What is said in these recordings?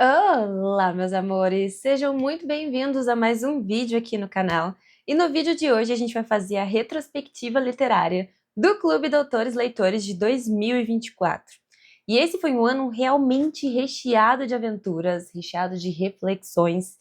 Olá, meus amores! Sejam muito bem-vindos a mais um vídeo aqui no canal. E no vídeo de hoje a gente vai fazer a retrospectiva literária do Clube Doutores Leitores de 2024. E esse foi um ano realmente recheado de aventuras, recheado de reflexões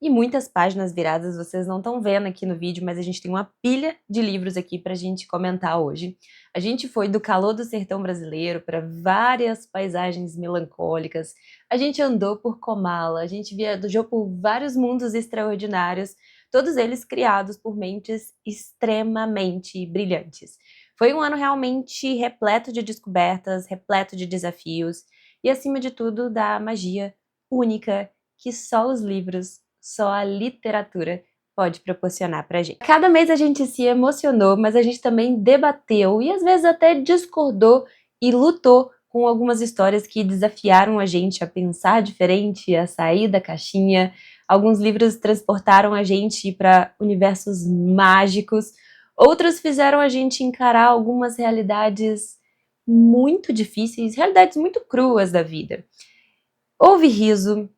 e muitas páginas viradas. Vocês não estão vendo aqui no vídeo, mas a gente tem uma pilha de livros aqui pra gente comentar hoje. A gente foi do calor do sertão brasileiro para várias paisagens melancólicas, a gente andou por Comala, a gente viajou por vários mundos extraordinários, todos eles criados por mentes extremamente brilhantes. Foi um ano realmente repleto de descobertas, repleto de desafios e, acima de tudo, da magia única que só os livros, só a literatura pode proporcionar pra gente. Cada mês a gente se emocionou, mas a gente também debateu e às vezes até discordou e lutou com algumas histórias que desafiaram a gente a pensar diferente, a sair da caixinha. Alguns livros transportaram a gente para universos mágicos, outros fizeram a gente encarar algumas realidades muito difíceis, realidades muito cruas da vida. Houve riso,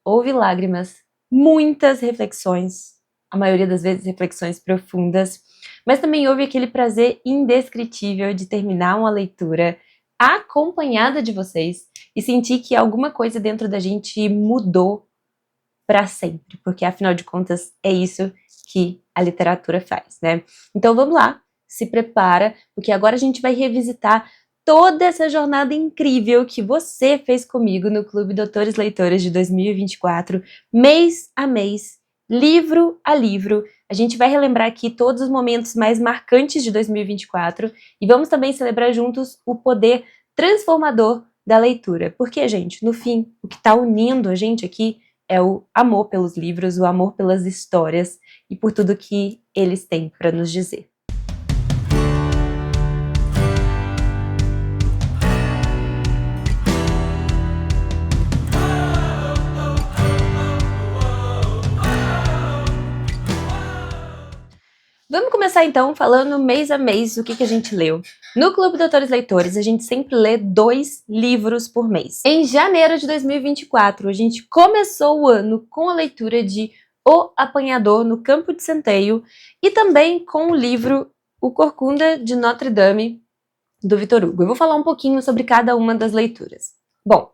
houve lágrimas, muitas reflexões, a maioria das vezes reflexões profundas, mas também houve aquele prazer indescritível de terminar uma leitura acompanhada de vocês e sentir que alguma coisa dentro da gente mudou para sempre, porque afinal de contas é isso que a literatura faz, né? Então vamos lá, se prepara, porque agora a gente vai revisitar toda essa jornada incrível que você fez comigo no Clube Doutores Leitores de 2024, mês a mês, livro a livro. A gente vai relembrar aqui todos os momentos mais marcantes de 2024 e vamos também celebrar juntos o poder transformador da leitura. Porque, gente, no fim, o que está unindo a gente aqui é o amor pelos livros, o amor pelas histórias e por tudo que eles têm para nos dizer. Vamos começar então falando mês a mês o que a gente leu. No Clube Doutores Leitores a gente sempre lê 2 livros por mês. Em janeiro de 2024 a gente começou o ano com a leitura de O Apanhador no Campo de Centeio e também com o livro O Corcunda de Notre Dame, do Victor Hugo. Eu vou falar um pouquinho sobre cada uma das leituras. Bom,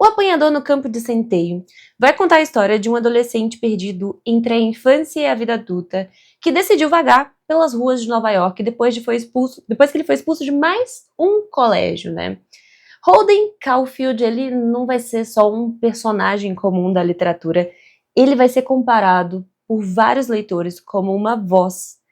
O Apanhador no Campo de Centeio vai contar a história de um adolescente perdido entre a infância e a vida adulta que decidiu vagar pelas ruas de Nova York depois que ele foi expulso de mais um colégio, né? Holden Caulfield, ele não vai ser só um personagem comum da literatura, ele vai ser comparado por vários leitores como uma voz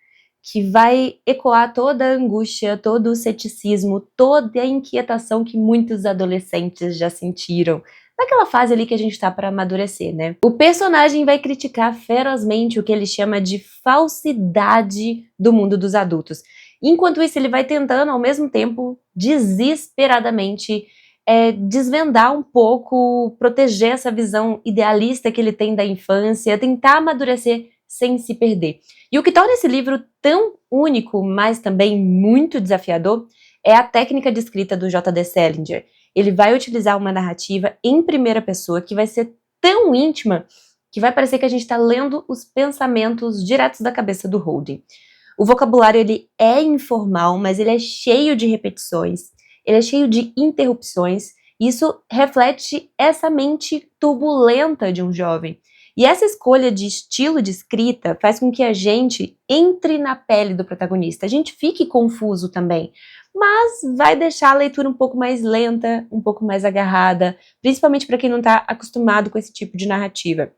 que vai ecoar toda a angústia, todo o ceticismo, toda a inquietação que muitos adolescentes já sentiram naquela fase ali que a gente tá para amadurecer, né? O personagem vai criticar ferozmente o que ele chama de falsidade do mundo dos adultos. Enquanto isso, ele vai tentando, ao mesmo tempo, desesperadamente desvendar um pouco, proteger essa visão idealista que ele tem da infância, tentar amadurecer sem se perder. E o que torna esse livro tão único, mas também muito desafiador, é a técnica de escrita do J.D. Salinger. Ele vai utilizar uma narrativa em primeira pessoa que vai ser tão íntima que vai parecer que a gente está lendo os pensamentos diretos da cabeça do Holden. O vocabulário ele é informal, mas ele é cheio de repetições, ele é cheio de interrupções, e isso reflete essa mente turbulenta de um jovem. E essa escolha de estilo de escrita faz com que a gente entre na pele do protagonista, a gente fique confuso também, mas vai deixar a leitura um pouco mais lenta, um pouco mais agarrada, principalmente para quem não está acostumado com esse tipo de narrativa.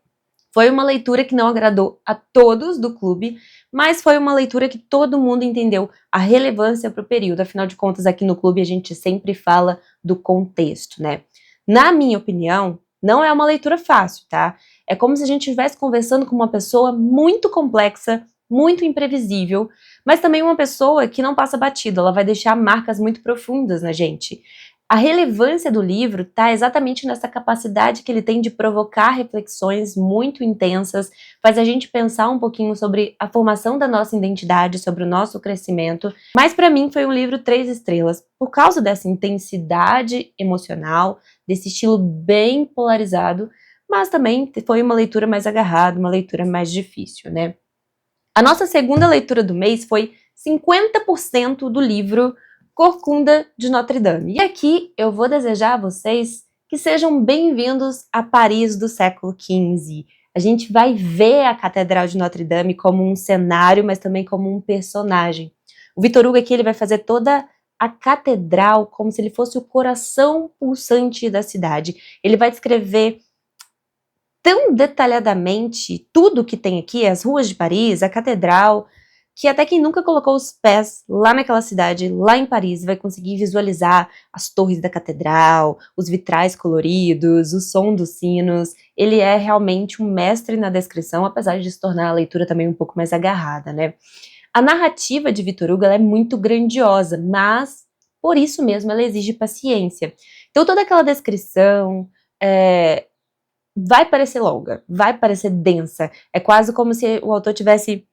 Foi uma leitura que não agradou a todos do clube, mas foi uma leitura que todo mundo entendeu a relevância para o período. Afinal de contas, aqui no clube a gente sempre fala do contexto, né? Na minha opinião, não é uma leitura fácil, tá? É como se a gente estivesse conversando com uma pessoa muito complexa, muito imprevisível, mas também uma pessoa que não passa batido, ela vai deixar marcas muito profundas na gente. A relevância do livro está exatamente nessa capacidade que ele tem de provocar reflexões muito intensas, faz a gente pensar um pouquinho sobre a formação da nossa identidade, sobre o nosso crescimento, mas para mim foi um livro 3 estrelas, por causa dessa intensidade emocional, desse estilo bem polarizado, mas também foi uma leitura mais agarrada, uma leitura mais difícil, né? A nossa segunda leitura do mês foi 50% do livro Corcunda de Notre Dame. E aqui eu vou desejar a vocês que sejam bem-vindos a Paris do século XV. A gente vai ver a Catedral de Notre Dame como um cenário, mas também como um personagem. O Victor Hugo aqui ele vai fazer toda a catedral como se ele fosse o coração pulsante da cidade. Ele vai descrever tão detalhadamente tudo que tem aqui, as ruas de Paris, a catedral, que até quem nunca colocou os pés lá naquela cidade, lá em Paris, vai conseguir visualizar as torres da catedral, os vitrais coloridos, o som dos sinos. Ele é realmente um mestre na descrição, apesar de se tornar a leitura também um pouco mais agarrada, né? A narrativa de Victor Hugo ela é muito grandiosa, mas por isso mesmo ela exige paciência. Então toda aquela descrição vai parecer longa, vai parecer densa. É quase como se o autor estivesse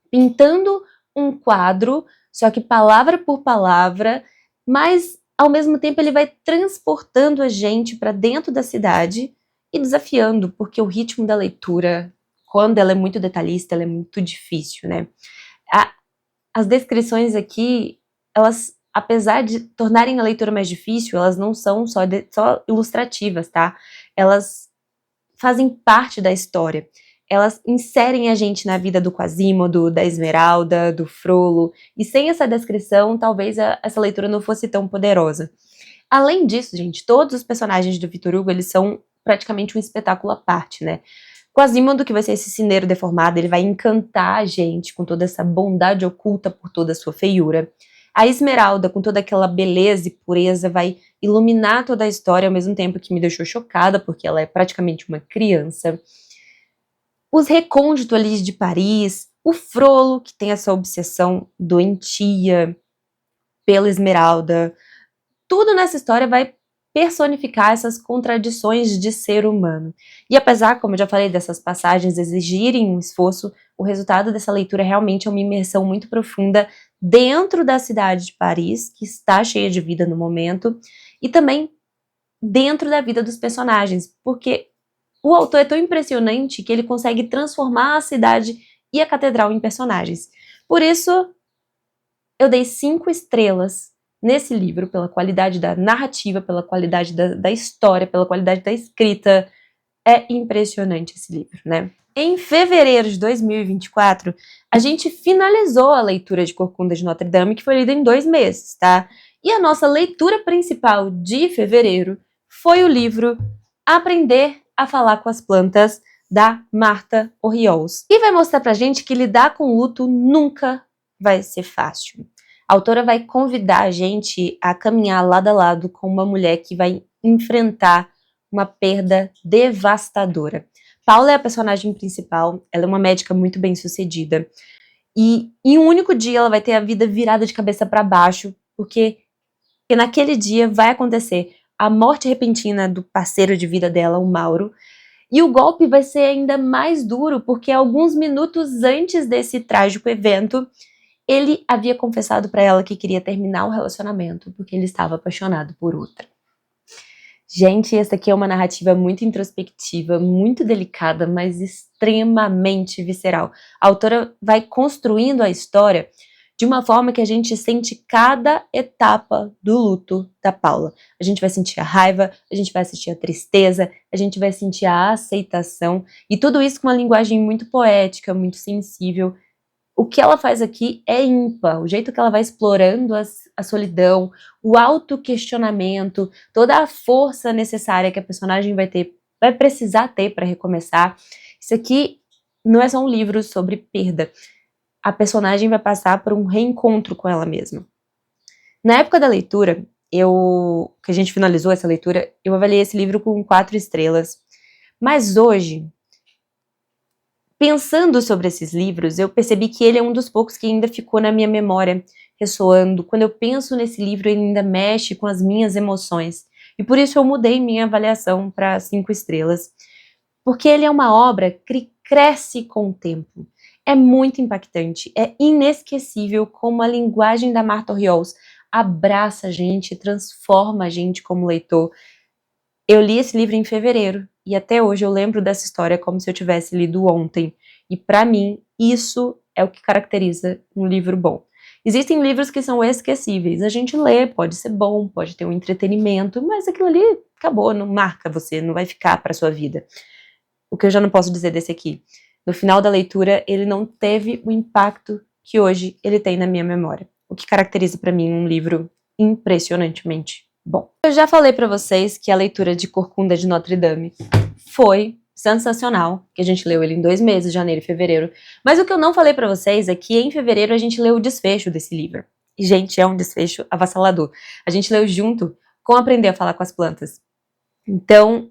pintando um quadro, só que palavra por palavra, mas ao mesmo tempo ele vai transportando a gente para dentro da cidade e desafiando, porque o ritmo da leitura, quando ela é muito detalhista, ela é muito difícil, né? As descrições aqui, elas, apesar de tornarem a leitura mais difícil, elas não são só ilustrativas, tá? Elas fazem parte da história. Elas inserem a gente na vida do Quasimodo, da Esmeralda, do Frollo, e sem essa descrição, talvez essa leitura não fosse tão poderosa. Além disso, gente, todos os personagens do Victor Hugo, eles são praticamente um espetáculo à parte, né? Quasimodo, que vai ser esse cineiro deformado, ele vai encantar a gente com toda essa bondade oculta por toda a sua feiura. A Esmeralda, com toda aquela beleza e pureza, vai iluminar toda a história, ao mesmo tempo que me deixou chocada, porque ela é praticamente uma criança. Os recônditos ali de Paris, o Frollo, que tem essa obsessão doentia pela Esmeralda. Tudo nessa história vai personificar essas contradições de ser humano. E apesar, como eu já falei, dessas passagens exigirem um esforço, o resultado dessa leitura realmente é uma imersão muito profunda dentro da cidade de Paris, que está cheia de vida no momento, e também dentro da vida dos personagens, porque o autor é tão impressionante que ele consegue transformar a cidade e a catedral em personagens. Por isso, eu dei 5 estrelas nesse livro, pela qualidade da narrativa, pela qualidade da história, pela qualidade da escrita. É impressionante esse livro, né? Em fevereiro de 2024, a gente finalizou a leitura de Corcunda de Notre Dame, que foi lida em 2 meses, tá? E a nossa leitura principal de fevereiro foi o livro Aprender a Falar com as Plantas, da Martha Oriols. E vai mostrar pra gente que lidar com luto nunca vai ser fácil. A autora vai convidar a gente a caminhar lado a lado com uma mulher que vai enfrentar uma perda devastadora. Paula é a personagem principal, ela é uma médica muito bem sucedida, e em um único dia ela vai ter a vida virada de cabeça para baixo, porque naquele dia vai acontecer a morte repentina do parceiro de vida dela, o Mauro, e o golpe vai ser ainda mais duro, porque alguns minutos antes desse trágico evento, ele havia confessado para ela que queria terminar o relacionamento, porque ele estava apaixonado por outra. Gente, essa aqui é uma narrativa muito introspectiva, muito delicada, mas extremamente visceral. A autora vai construindo a história de uma forma que a gente sente cada etapa do luto da Paula. A gente vai sentir a raiva, a gente vai sentir a tristeza, a gente vai sentir a aceitação, e tudo isso com uma linguagem muito poética, muito sensível. O que ela faz aqui é ímpar, o jeito que ela vai explorando a solidão, o autoquestionamento, toda a força necessária que a personagem vai precisar ter para recomeçar. Isso aqui não é só um livro sobre perda. A personagem vai passar por um reencontro com ela mesma. Na época da leitura, que a gente finalizou essa leitura, eu avaliei esse livro com 4 estrelas. Mas hoje, pensando sobre esses livros, eu percebi que ele é um dos poucos que ainda ficou na minha memória, ressoando. Quando eu penso nesse livro, ele ainda mexe com as minhas emoções. E por isso eu mudei minha avaliação para 5 estrelas. Porque ele é uma obra que cresce com o tempo. É muito impactante, é inesquecível como a linguagem da Martha Oriols abraça a gente, transforma a gente como leitor. Eu li esse livro em fevereiro, e até hoje eu lembro dessa história como se eu tivesse lido ontem. E pra mim, isso é o que caracteriza um livro bom. Existem livros que são esquecíveis. A gente lê, pode ser bom, pode ter um entretenimento, mas aquilo ali acabou, não marca você, não vai ficar pra sua vida. O que eu já não posso dizer desse aqui. No final da leitura, ele não teve o impacto que hoje ele tem na minha memória. O que caracteriza pra mim um livro impressionantemente bom. Eu já falei pra vocês que a leitura de Corcunda de Notre Dame foi sensacional, que a gente leu ele em 2 meses, janeiro e fevereiro. Mas o que eu não falei pra vocês é que em fevereiro a gente leu o desfecho desse livro. E, gente, é um desfecho avassalador. A gente leu junto com Aprender a Falar com as Plantas. Então,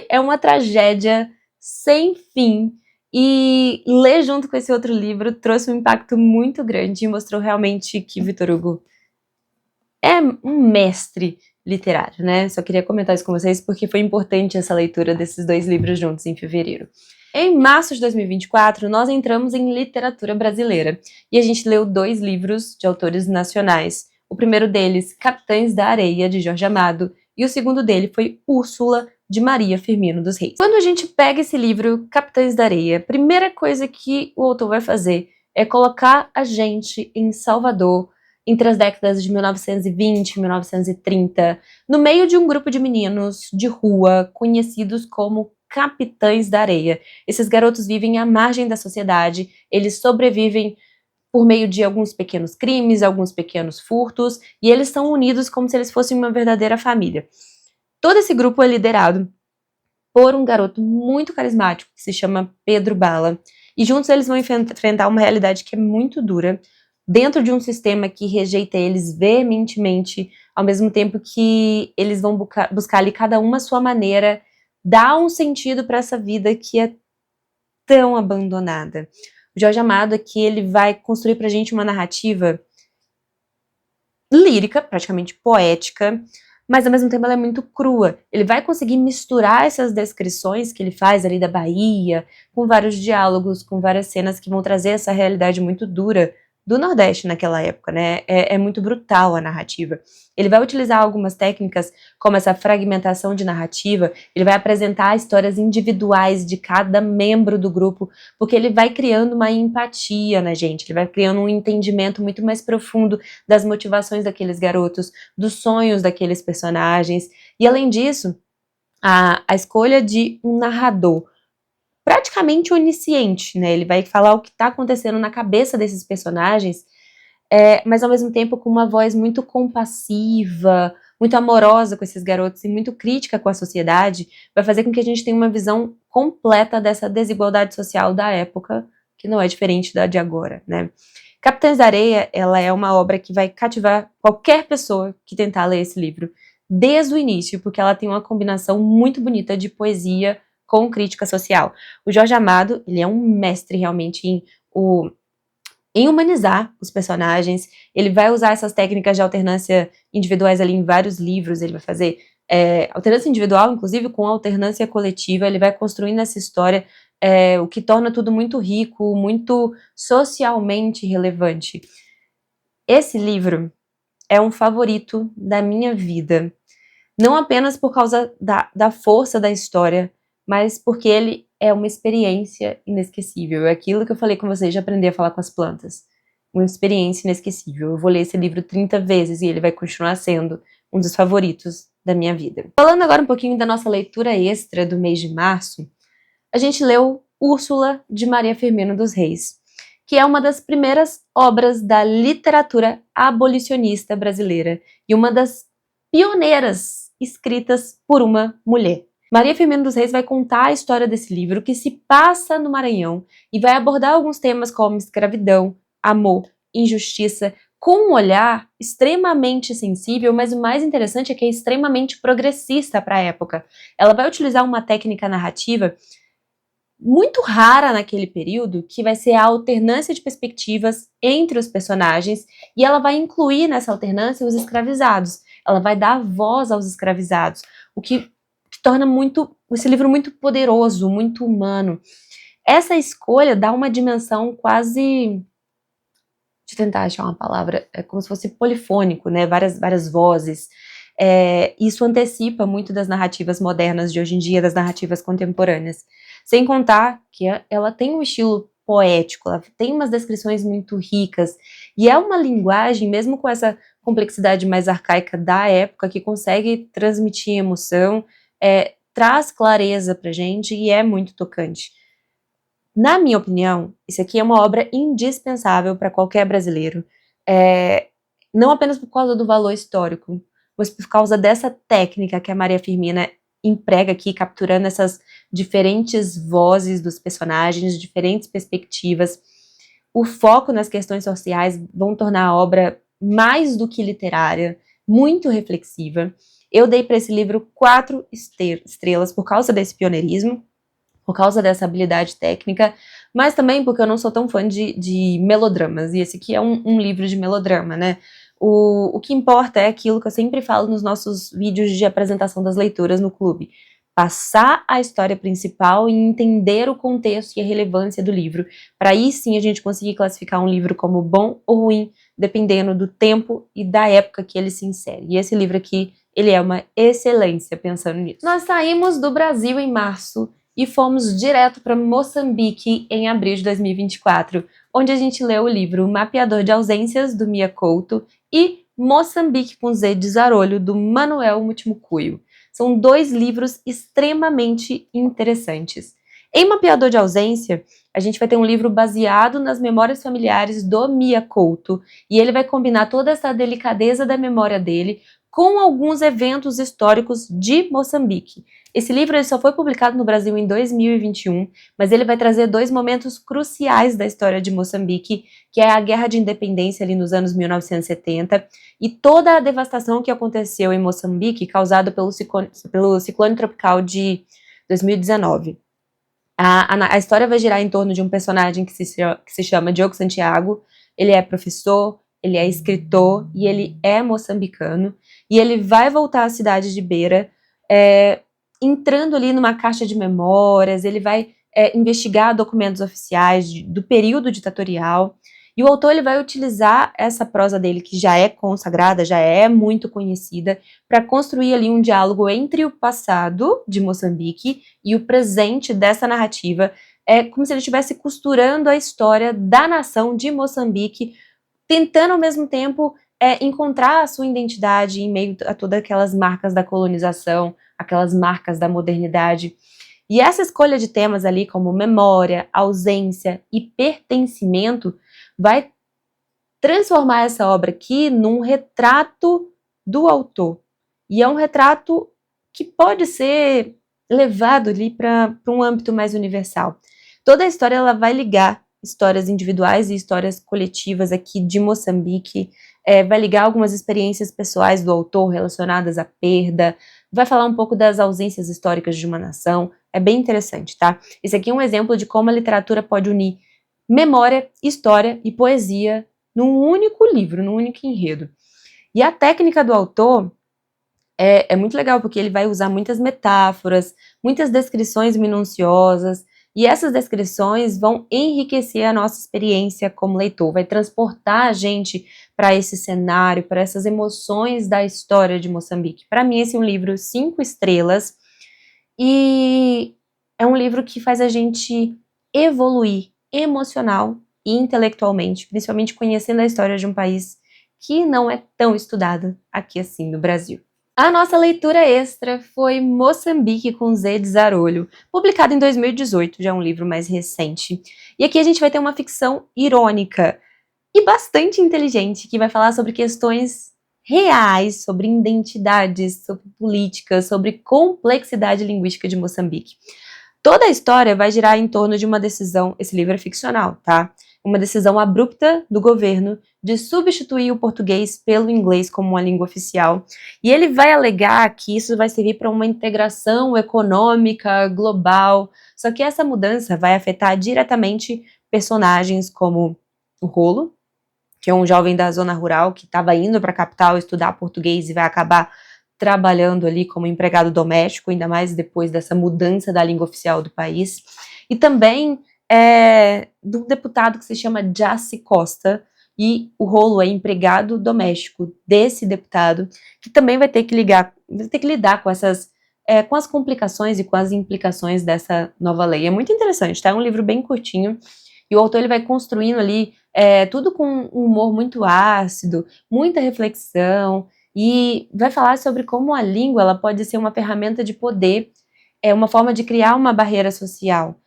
é uma tragédia sem fim. E ler junto com esse outro livro trouxe um impacto muito grande e mostrou realmente que Victor Hugo é um mestre literário, né? Só queria comentar isso com vocês porque foi importante essa leitura desses 2 livros juntos em fevereiro. Em março de 2024, nós entramos em literatura brasileira e a gente leu 2 livros de autores nacionais. O primeiro deles, Capitães da Areia, de Jorge Amado, e o segundo dele foi Úrsula, de Maria Firmino dos Reis. Quando a gente pega esse livro, Capitães da Areia, a primeira coisa que o autor vai fazer é colocar a gente em Salvador, entre as décadas de 1920 e 1930, no meio de um grupo de meninos de rua conhecidos como Capitães da Areia. Esses garotos vivem à margem da sociedade, eles sobrevivem por meio de alguns pequenos crimes, alguns pequenos furtos, e eles são unidos como se eles fossem uma verdadeira família. Todo esse grupo é liderado por um garoto muito carismático, que se chama Pedro Bala, e juntos eles vão enfrentar uma realidade que é muito dura, dentro de um sistema que rejeita eles veementemente, ao mesmo tempo que eles vão buscar ali cada uma a sua maneira, dar um sentido para essa vida que é tão abandonada. O Jorge Amado aqui, ele vai construir pra gente uma narrativa lírica, praticamente poética, mas ao mesmo tempo ela é muito crua. Ele vai conseguir misturar essas descrições que ele faz ali da Bahia, com vários diálogos, com várias cenas que vão trazer essa realidade muito dura do Nordeste naquela época, né? É muito brutal a narrativa. Ele vai utilizar algumas técnicas, como essa fragmentação de narrativa, ele vai apresentar histórias individuais de cada membro do grupo, porque ele vai criando uma empatia na gente, ele vai criando um entendimento muito mais profundo das motivações daqueles garotos, dos sonhos daqueles personagens. E além disso, a escolha de um narrador praticamente onisciente, né? Ele vai falar o que está acontecendo na cabeça desses personagens, mas ao mesmo tempo com uma voz muito compassiva, muito amorosa com esses garotos e muito crítica com a sociedade, vai fazer com que a gente tenha uma visão completa dessa desigualdade social da época, que não é diferente da de agora, né? Capitães da Areia, ela é uma obra que vai cativar qualquer pessoa que tentar ler esse livro, desde o início, porque ela tem uma combinação muito bonita de poesia com crítica social. O Jorge Amado, ele é um mestre realmente em humanizar os personagens, ele vai usar essas técnicas de alternância individuais ali em vários livros, ele vai fazer alternância individual, inclusive com alternância coletiva, ele vai construindo essa história, o que torna tudo muito rico, muito socialmente relevante. Esse livro é um favorito da minha vida, não apenas por causa da força da história, mas porque ele é uma experiência inesquecível. É aquilo que eu falei com vocês de Aprender a Falar com as Plantas. Uma experiência inesquecível. Eu vou ler esse livro 30 vezes e ele vai continuar sendo um dos favoritos da minha vida. Falando agora um pouquinho da nossa leitura extra do mês de março, a gente leu Úrsula, de Maria Firmino dos Reis, que é uma das primeiras obras da literatura abolicionista brasileira e uma das pioneiras escritas por uma mulher. Maria Firmino dos Reis vai contar a história desse livro que se passa no Maranhão e vai abordar alguns temas como escravidão, amor, injustiça, com um olhar extremamente sensível, mas o mais interessante é que é extremamente progressista para a época. Ela vai utilizar uma técnica narrativa muito rara naquele período, que vai ser a alternância de perspectivas entre os personagens, e ela vai incluir nessa alternância os escravizados. Ela vai dar voz aos escravizados, o que torna esse livro muito poderoso, muito humano. Essa escolha dá uma dimensão quase, de tentar achar uma palavra, é como se fosse polifônico, né? Várias vozes. Isso antecipa muito das narrativas modernas de hoje em dia, das narrativas contemporâneas. Sem contar que ela tem um estilo poético, ela tem umas descrições muito ricas, e é uma linguagem, mesmo com essa complexidade mais arcaica da época, que consegue transmitir emoção, traz clareza pra gente e é muito tocante. Na minha opinião, isso aqui é uma obra indispensável para qualquer brasileiro, não apenas por causa do valor histórico, mas por causa dessa técnica que a Maria Firmina emprega aqui, capturando essas diferentes vozes dos personagens, diferentes perspectivas. O foco nas questões sociais vão tornar a obra mais do que literária, muito reflexiva. Eu dei para esse livro 4 estrelas por causa desse pioneirismo, por causa dessa habilidade técnica, mas também porque eu não sou tão fã de melodramas, e esse aqui é um livro de melodrama, né? O que importa é aquilo que eu sempre falo nos nossos vídeos de apresentação das leituras no clube. Passar a história principal e entender o contexto e a relevância do livro, para aí sim a gente conseguir classificar um livro como bom ou ruim, dependendo do tempo e da época que ele se insere. E esse livro aqui, ele é uma excelência pensando nisso. Nós saímos do Brasil em março e fomos direto para Moçambique em abril de 2024, onde a gente leu o livro Mapeador de Ausências, do Mia Couto, e Moçambique com Z de Zarolho, do Manuel Mutimucuyo. São 2 livros extremamente interessantes. Em Mapeador de Ausência, a gente vai ter um livro baseado nas memórias familiares do Mia Couto, e ele vai combinar toda essa delicadeza da memória dele com alguns eventos históricos de Moçambique. Esse livro ele só foi publicado no Brasil em 2021, mas ele vai trazer 2 momentos cruciais da história de Moçambique, que é a Guerra de Independência ali nos anos 1970 e toda a devastação que aconteceu em Moçambique causada pelo ciclone tropical de 2019. A história vai girar em torno de um personagem que se chama Diogo Santiago. Ele é professor, ele é escritor e ele é moçambicano. E ele vai voltar à cidade de Beira, entrando ali numa caixa de memórias, ele vai investigar documentos oficiais do período ditatorial. E o autor ele vai utilizar essa prosa dele, que já é consagrada, já é muito conhecida, para construir ali um diálogo entre o passado de Moçambique e o presente dessa narrativa. É como se ele estivesse costurando a história da nação de Moçambique, tentando ao mesmo tempo encontrar a sua identidade em meio a todas aquelas marcas da colonização, aquelas marcas da modernidade. E essa escolha de temas ali, como memória, ausência e pertencimento, vai transformar essa obra aqui num retrato do autor. E é um retrato que pode ser levado ali para um âmbito mais universal. Toda a história ela vai ligar histórias individuais e histórias coletivas aqui de Moçambique, vai ligar algumas experiências pessoais do autor relacionadas à perda, vai falar um pouco das ausências históricas de uma nação. É bem interessante, tá? Esse aqui é um exemplo de como a literatura pode unir memória, história e poesia num único livro, num único enredo. E a técnica do autor é muito legal, porque ele vai usar muitas metáforas, muitas descrições minuciosas, e essas descrições vão enriquecer a nossa experiência como leitor, vai transportar a gente para esse cenário, para essas emoções da história de Moçambique. Para mim, esse é um livro 5 estrelas, e é um livro que faz a gente evoluir emocional e intelectualmente, principalmente conhecendo a história de um país que não é tão estudado aqui assim no Brasil. A nossa leitura extra foi Moçambique com Z de Zarolho, publicado em 2018, já é um livro mais recente. E aqui a gente vai ter uma ficção irônica e bastante inteligente, que vai falar sobre questões reais, sobre identidades, sobre políticas, sobre complexidade linguística de Moçambique. Toda a história vai girar em torno de uma decisão, esse livro é ficcional, tá? Uma decisão abrupta do governo de substituir o português pelo inglês como uma língua oficial. E ele vai alegar que isso vai servir para uma integração econômica global. Só que essa mudança vai afetar diretamente personagens como o Rolo, que é um jovem da zona rural que estava indo para a capital estudar português e vai acabar trabalhando ali como empregado doméstico, ainda mais depois dessa mudança da língua oficial do país. E também do deputado que se chama Jaci Costa, e o Rolo é empregado doméstico desse deputado, que também vai ter que lidar com com as complicações e com as implicações dessa nova lei. É muito interessante, tá? É um livro bem curtinho, e o autor ele vai construindo ali tudo com um humor muito ácido, muita reflexão, e vai falar sobre como a língua ela pode ser uma ferramenta de poder, uma forma de criar uma barreira social.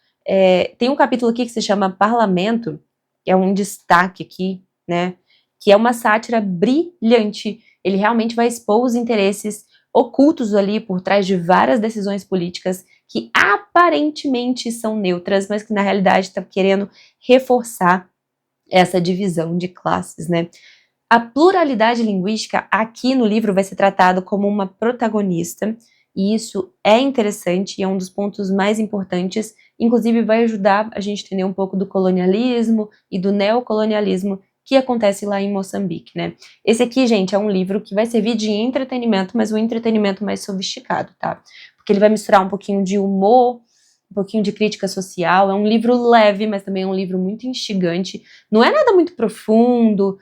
Tem um capítulo aqui que se chama Parlamento, que é um destaque aqui, né, que é uma sátira brilhante. Ele realmente vai expor os interesses ocultos ali por trás de várias decisões políticas que aparentemente são neutras, mas que na realidade está querendo reforçar essa divisão de classes, né? A pluralidade linguística aqui no livro vai ser tratado como uma protagonista, e isso é interessante e é um dos pontos mais importantes, inclusive vai ajudar a gente a entender um pouco do colonialismo e do neocolonialismo que acontece lá em Moçambique, né? Esse aqui, gente, é um livro que vai servir de entretenimento, mas um entretenimento mais sofisticado, tá? Porque ele vai misturar um pouquinho de humor, um pouquinho de crítica social, é um livro leve, mas também é um livro muito instigante, não é nada muito profundo,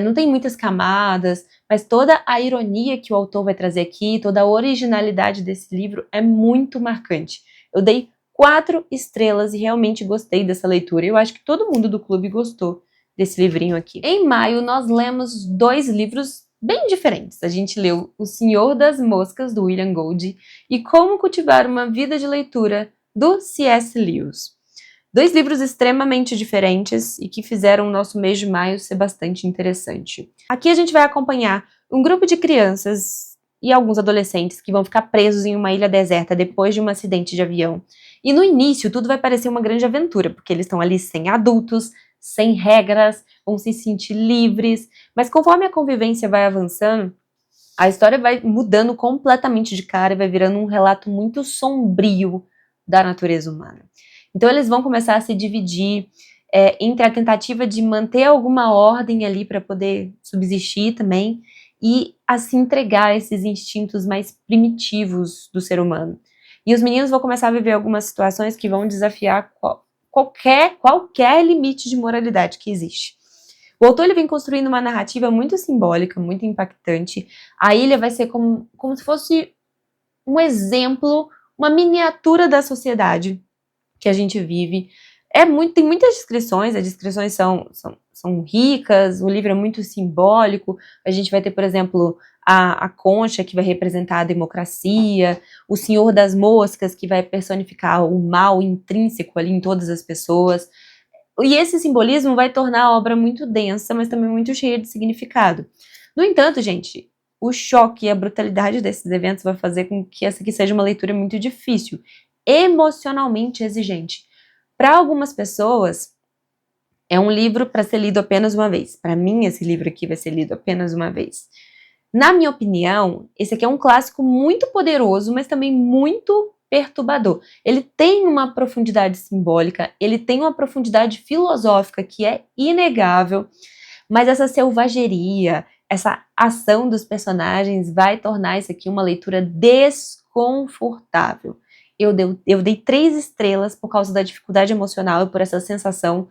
não tem muitas camadas, mas toda a ironia que o autor vai trazer aqui, toda a originalidade desse livro é muito marcante. Eu dei 4 estrelas e realmente gostei dessa leitura. Eu acho que todo mundo do clube gostou desse livrinho aqui. Em maio, nós lemos 2 livros bem diferentes. A gente leu O Senhor das Moscas, do William Gold, e Como Cultivar uma Vida de Leitura, do C.S. Lewis. 2 livros extremamente diferentes e que fizeram o nosso mês de maio ser bastante interessante. Aqui a gente vai acompanhar um grupo de crianças e alguns adolescentes que vão ficar presos em uma ilha deserta depois de um acidente de avião. E no início tudo vai parecer uma grande aventura, porque eles estão ali sem adultos, sem regras, vão se sentir livres, mas conforme a convivência vai avançando, a história vai mudando completamente de cara e vai virando um relato muito sombrio da natureza humana. Então eles vão começar a se dividir entre a tentativa de manter alguma ordem ali para poder subsistir também e a se entregar a esses instintos mais primitivos do ser humano. E os meninos vão começar a viver algumas situações que vão desafiar qualquer limite de moralidade que existe. O autor ele vem construindo uma narrativa muito simbólica, muito impactante. A ilha vai ser como se fosse um exemplo, uma miniatura da sociedade que a gente vive. Tem muitas descrições, as descrições são ricas, o livro é muito simbólico. A gente vai ter, por exemplo, a concha, que vai representar a democracia, o Senhor das Moscas, que vai personificar o mal intrínseco ali em todas as pessoas. E esse simbolismo vai tornar a obra muito densa, mas também muito cheia de significado. No entanto, gente, o choque e a brutalidade desses eventos vai fazer com que essa aqui seja uma leitura muito difícil, emocionalmente exigente. Para algumas pessoas, é um livro para ser lido apenas uma vez. Para mim, esse livro aqui vai ser lido apenas uma vez. Na minha opinião, esse aqui é um clássico muito poderoso, mas também muito perturbador. Ele tem uma profundidade simbólica, ele tem uma profundidade filosófica que é inegável, mas essa selvageria, essa ação dos personagens vai tornar isso aqui uma leitura desconfortável. Eu dei 3 estrelas por causa da dificuldade emocional e por essa sensação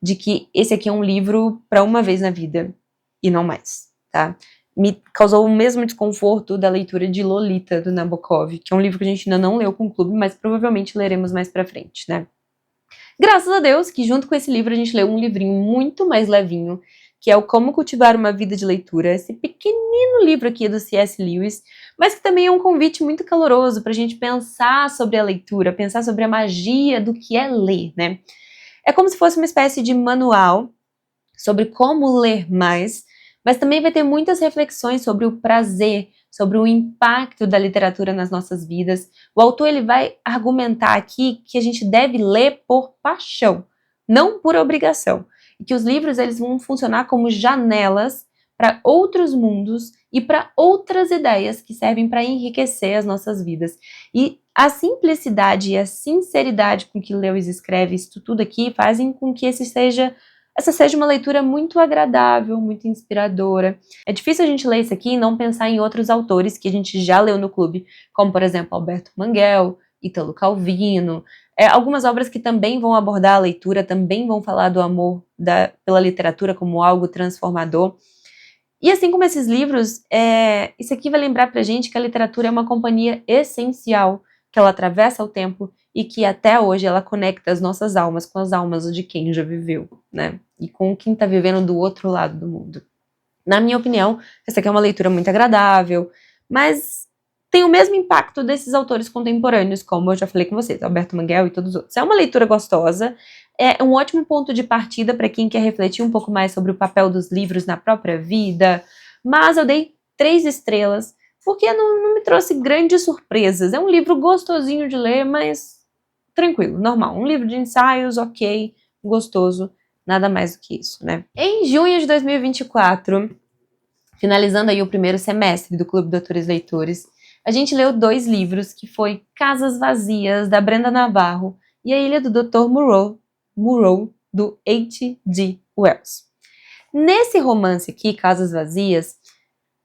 de que esse aqui é um livro para uma vez na vida e não mais, tá? Me causou o mesmo desconforto da leitura de Lolita, do Nabokov, que é um livro que a gente ainda não leu com o clube, mas provavelmente leremos mais pra frente, né? Graças a Deus que junto com esse livro a gente leu um livrinho muito mais levinho, que é o Como Cultivar uma Vida de Leitura, esse pequenino livro aqui do C.S. Lewis, mas que também é um convite muito caloroso pra gente pensar sobre a leitura, pensar sobre a magia do que é ler, né? É como se fosse uma espécie de manual sobre como ler mais, mas também vai ter muitas reflexões sobre o prazer, sobre o impacto da literatura nas nossas vidas. O autor ele vai argumentar aqui que a gente deve ler por paixão, não por obrigação, e que os livros eles vão funcionar como janelas para outros mundos e para outras ideias que servem para enriquecer as nossas vidas. E a simplicidade e a sinceridade com que Lewis escreve isso tudo aqui fazem com que essa seja uma leitura muito agradável, muito inspiradora. É difícil a gente ler isso aqui e não pensar em outros autores que a gente já leu no clube, como, por exemplo, Alberto Manguel, Ítalo Calvino, Algumas obras que também vão abordar a leitura, também vão falar do amor pela literatura como algo transformador. E assim como esses livros, isso aqui vai lembrar pra gente que a literatura é uma companhia essencial, que ela atravessa o tempo e que até hoje ela conecta as nossas almas com as almas de quem já viveu, né? E com quem tá vivendo do outro lado do mundo. Na minha opinião, essa aqui é uma leitura muito agradável, mas tem o mesmo impacto desses autores contemporâneos, como eu já falei com vocês, Alberto Manguel e todos os outros. É uma leitura gostosa, é um ótimo ponto de partida para quem quer refletir um pouco mais sobre o papel dos livros na própria vida, mas eu dei 3 estrelas, porque não me trouxe grandes surpresas. É um livro gostosinho de ler, mas tranquilo, normal. Um livro de ensaios, ok, gostoso, nada mais do que isso, né? Em junho de 2024, finalizando aí o primeiro semestre do Clube Doutores Leitores, a gente leu 2 livros, que foi Casas Vazias, da Brenda Navarro, e A Ilha do Dr. Moreau, do H.G. Wells. Nesse romance aqui, Casas Vazias,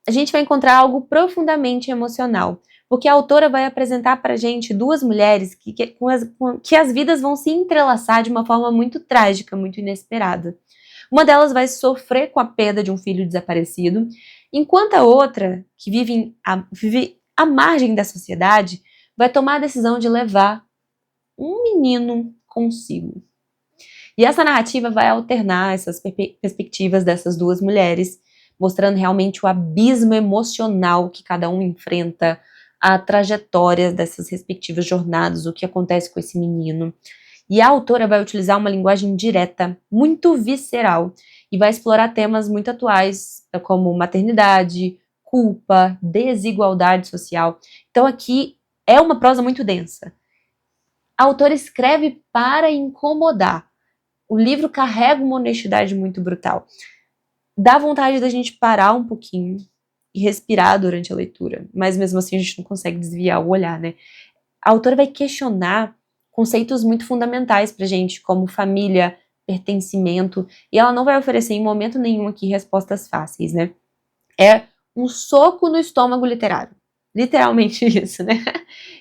a gente vai encontrar algo profundamente emocional, porque a autora vai apresentar pra gente 2 mulheres que as vidas vão se entrelaçar de uma forma muito trágica, muito inesperada. Uma delas vai sofrer com a perda de um filho desaparecido, enquanto a outra, que vive à margem da sociedade, vai tomar a decisão de levar um menino consigo. E essa narrativa vai alternar essas perspectivas dessas 2 mulheres, mostrando realmente o abismo emocional que cada um enfrenta, a trajetória dessas respectivas jornadas, o que acontece com esse menino. E a autora vai utilizar uma linguagem direta, muito visceral, e vai explorar temas muito atuais, como maternidade, culpa, desigualdade social. Então aqui é uma prosa muito densa. A autora escreve para incomodar. O livro carrega uma honestidade muito brutal. Dá vontade da gente parar um pouquinho e respirar durante a leitura, mas mesmo assim a gente não consegue desviar o olhar, né? A autora vai questionar conceitos muito fundamentais pra gente, como família, pertencimento, e ela não vai oferecer em momento nenhum aqui respostas fáceis, né? É um soco no estômago literário. Literalmente isso, né?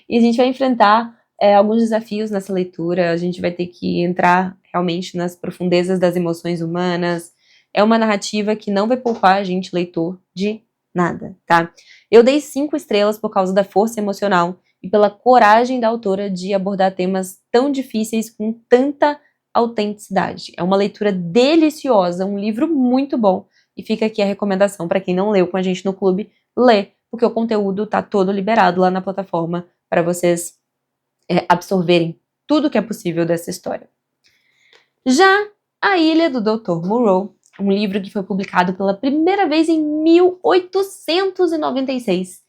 E a gente vai enfrentar alguns desafios nessa leitura, a gente vai ter que entrar realmente nas profundezas das emoções humanas. É uma narrativa que não vai poupar a gente, leitor, de nada, tá? Eu dei 5 estrelas por causa da força emocional e pela coragem da autora de abordar temas tão difíceis com tanta autenticidade. É uma leitura deliciosa, um livro muito bom, e fica aqui a recomendação para quem não leu com a gente no clube, ler, porque o conteúdo tá todo liberado lá na plataforma para vocês absorverem tudo que é possível dessa história. Já A Ilha do Dr. Moreau, um livro que foi publicado pela primeira vez em 1896.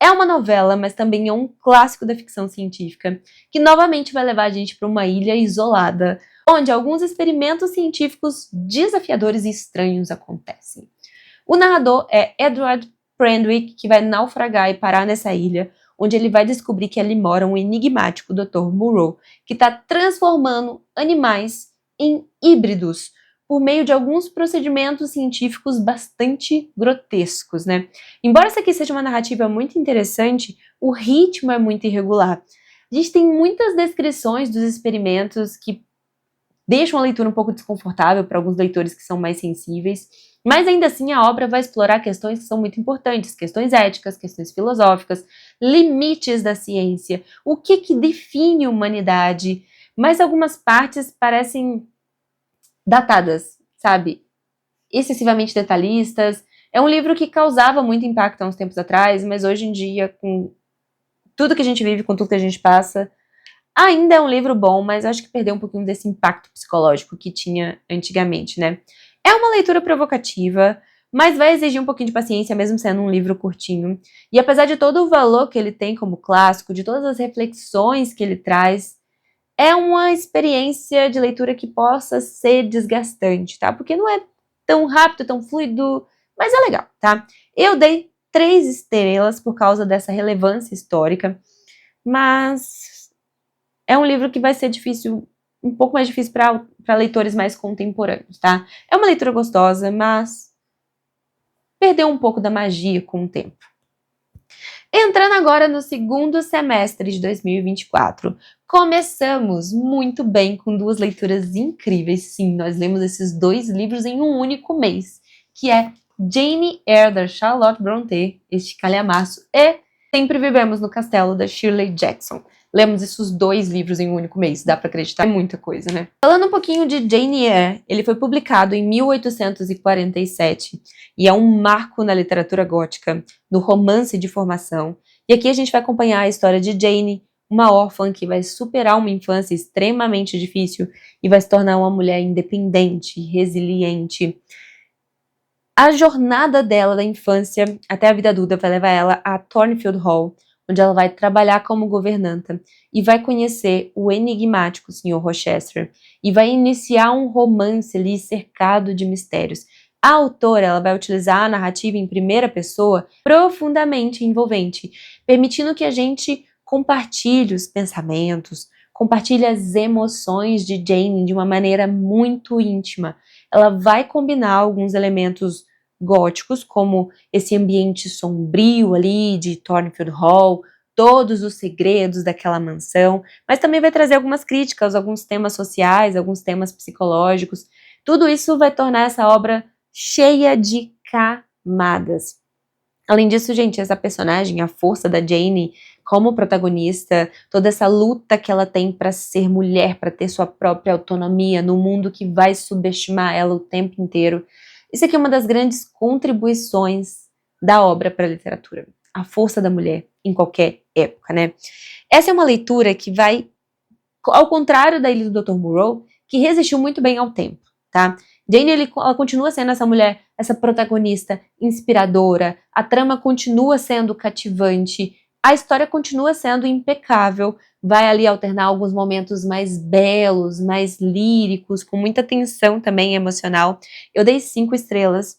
É uma novela, mas também é um clássico da ficção científica, que novamente vai levar a gente para uma ilha isolada, onde alguns experimentos científicos desafiadores e estranhos acontecem. O narrador é Edward Prendwick, que vai naufragar e parar nessa ilha, onde ele vai descobrir que ali mora um enigmático Dr. Moreau, que está transformando animais em híbridos, por meio de alguns procedimentos científicos bastante grotescos, né? Embora essa aqui seja uma narrativa muito interessante, o ritmo é muito irregular. A gente tem muitas descrições dos experimentos que deixam a leitura um pouco desconfortável para alguns leitores que são mais sensíveis, mas ainda assim a obra vai explorar questões que são muito importantes, questões éticas, questões filosóficas, limites da ciência, o que define a humanidade, mas algumas partes parecem datadas, sabe? Excessivamente detalhistas. É um livro que causava muito impacto há uns tempos atrás, mas hoje em dia, com tudo que a gente vive, com tudo que a gente passa, ainda é um livro bom, mas acho que perdeu um pouquinho desse impacto psicológico que tinha antigamente, né? É uma leitura provocativa, mas vai exigir um pouquinho de paciência, mesmo sendo um livro curtinho. E apesar de todo o valor que ele tem como clássico, de todas as reflexões que ele traz, é uma experiência de leitura que possa ser desgastante, tá? Porque não é tão rápido, tão fluido, mas é legal, tá? Eu dei 3 estrelas por causa dessa relevância histórica, mas é um livro que vai ser difícil, um pouco mais difícil para leitores mais contemporâneos, tá? É uma leitura gostosa, mas perdeu um pouco da magia com o tempo. Entrando agora no segundo semestre de 2024, começamos muito bem com duas leituras incríveis. Sim, nós lemos esses dois livros em um único mês, que é Jane Eyre, da Charlotte Brontë, este calhamaço, e Sempre Vivemos no Castelo, da Shirley Jackson. Lemos esses dois livros em um único mês, dá pra acreditar, é muita coisa, né? Falando um pouquinho de Jane Eyre, ele foi publicado em 1847 e é um marco na literatura gótica, no romance de formação. E aqui a gente vai acompanhar a história de Jane, uma órfã que vai superar uma infância extremamente difícil e vai se tornar uma mulher independente, resiliente. A jornada dela da infância até a vida adulta vai levar ela a Thornfield Hall, onde ela vai trabalhar como governanta e vai conhecer o enigmático Sr. Rochester e vai iniciar um romance ali cercado de mistérios. A autora ela vai utilizar a narrativa em primeira pessoa profundamente envolvente, permitindo que a gente compartilhe os pensamentos, compartilhe as emoções de Jane de uma maneira muito íntima. Ela vai combinar alguns elementos góticos, como esse ambiente sombrio ali de Thornfield Hall, todos os segredos daquela mansão, mas também vai trazer algumas críticas, alguns temas sociais, alguns temas psicológicos. Tudo isso vai tornar essa obra cheia de camadas. Além disso, gente, essa personagem, a força da Jane como protagonista, toda essa luta que ela tem para ser mulher, para ter sua própria autonomia no mundo que vai subestimar ela o tempo inteiro. Isso aqui é uma das grandes contribuições da obra para a literatura. A força da mulher em qualquer época, né? Essa é uma leitura que vai, ao contrário da Ilha do Dr. Moreau, que resistiu muito bem ao tempo, tá? Jane, ela continua sendo essa mulher, essa protagonista inspiradora, a trama continua sendo cativante, a história continua sendo impecável, vai ali alternar alguns momentos mais belos, mais líricos, com muita tensão também emocional. Eu dei 5 estrelas,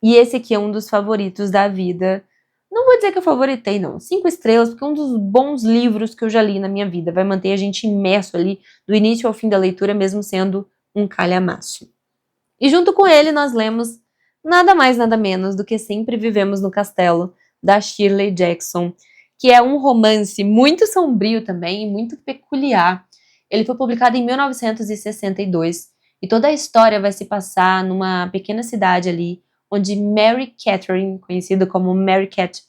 e esse aqui é um dos favoritos da vida. Não vou dizer que eu favoritei, não. 5 estrelas, porque é um dos bons livros que eu já li na minha vida. Vai manter a gente imerso ali, do início ao fim da leitura, mesmo sendo um calhamaço. E junto com ele nós lemos nada mais nada menos do que Sempre Vivemos no Castelo, da Shirley Jackson, que é um romance muito sombrio também, muito peculiar. Ele foi publicado em 1962 e toda a história vai se passar numa pequena cidade ali, onde Mary Catherine, conhecida como Mary Cat,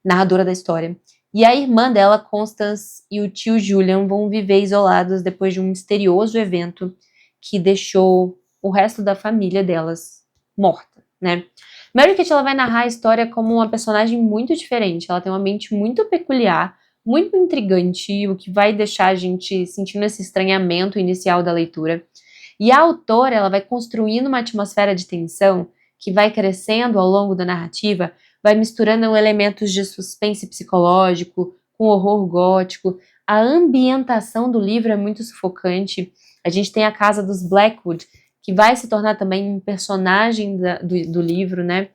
narradora da história, e a irmã dela, Constance, e o tio Julian vão viver isolados depois de um misterioso evento que deixou o resto da família delas morta, né? Mary Cat, ela vai narrar a história como uma personagem muito diferente. Ela tem uma mente muito peculiar, muito intrigante, o que vai deixar a gente sentindo esse estranhamento inicial da leitura. E a autora, ela vai construindo uma atmosfera de tensão que vai crescendo ao longo da narrativa, vai misturando elementos de suspense psicológico com horror gótico. A ambientação do livro é muito sufocante. A gente tem a casa dos Blackwood, que vai se tornar também um personagem do livro, né?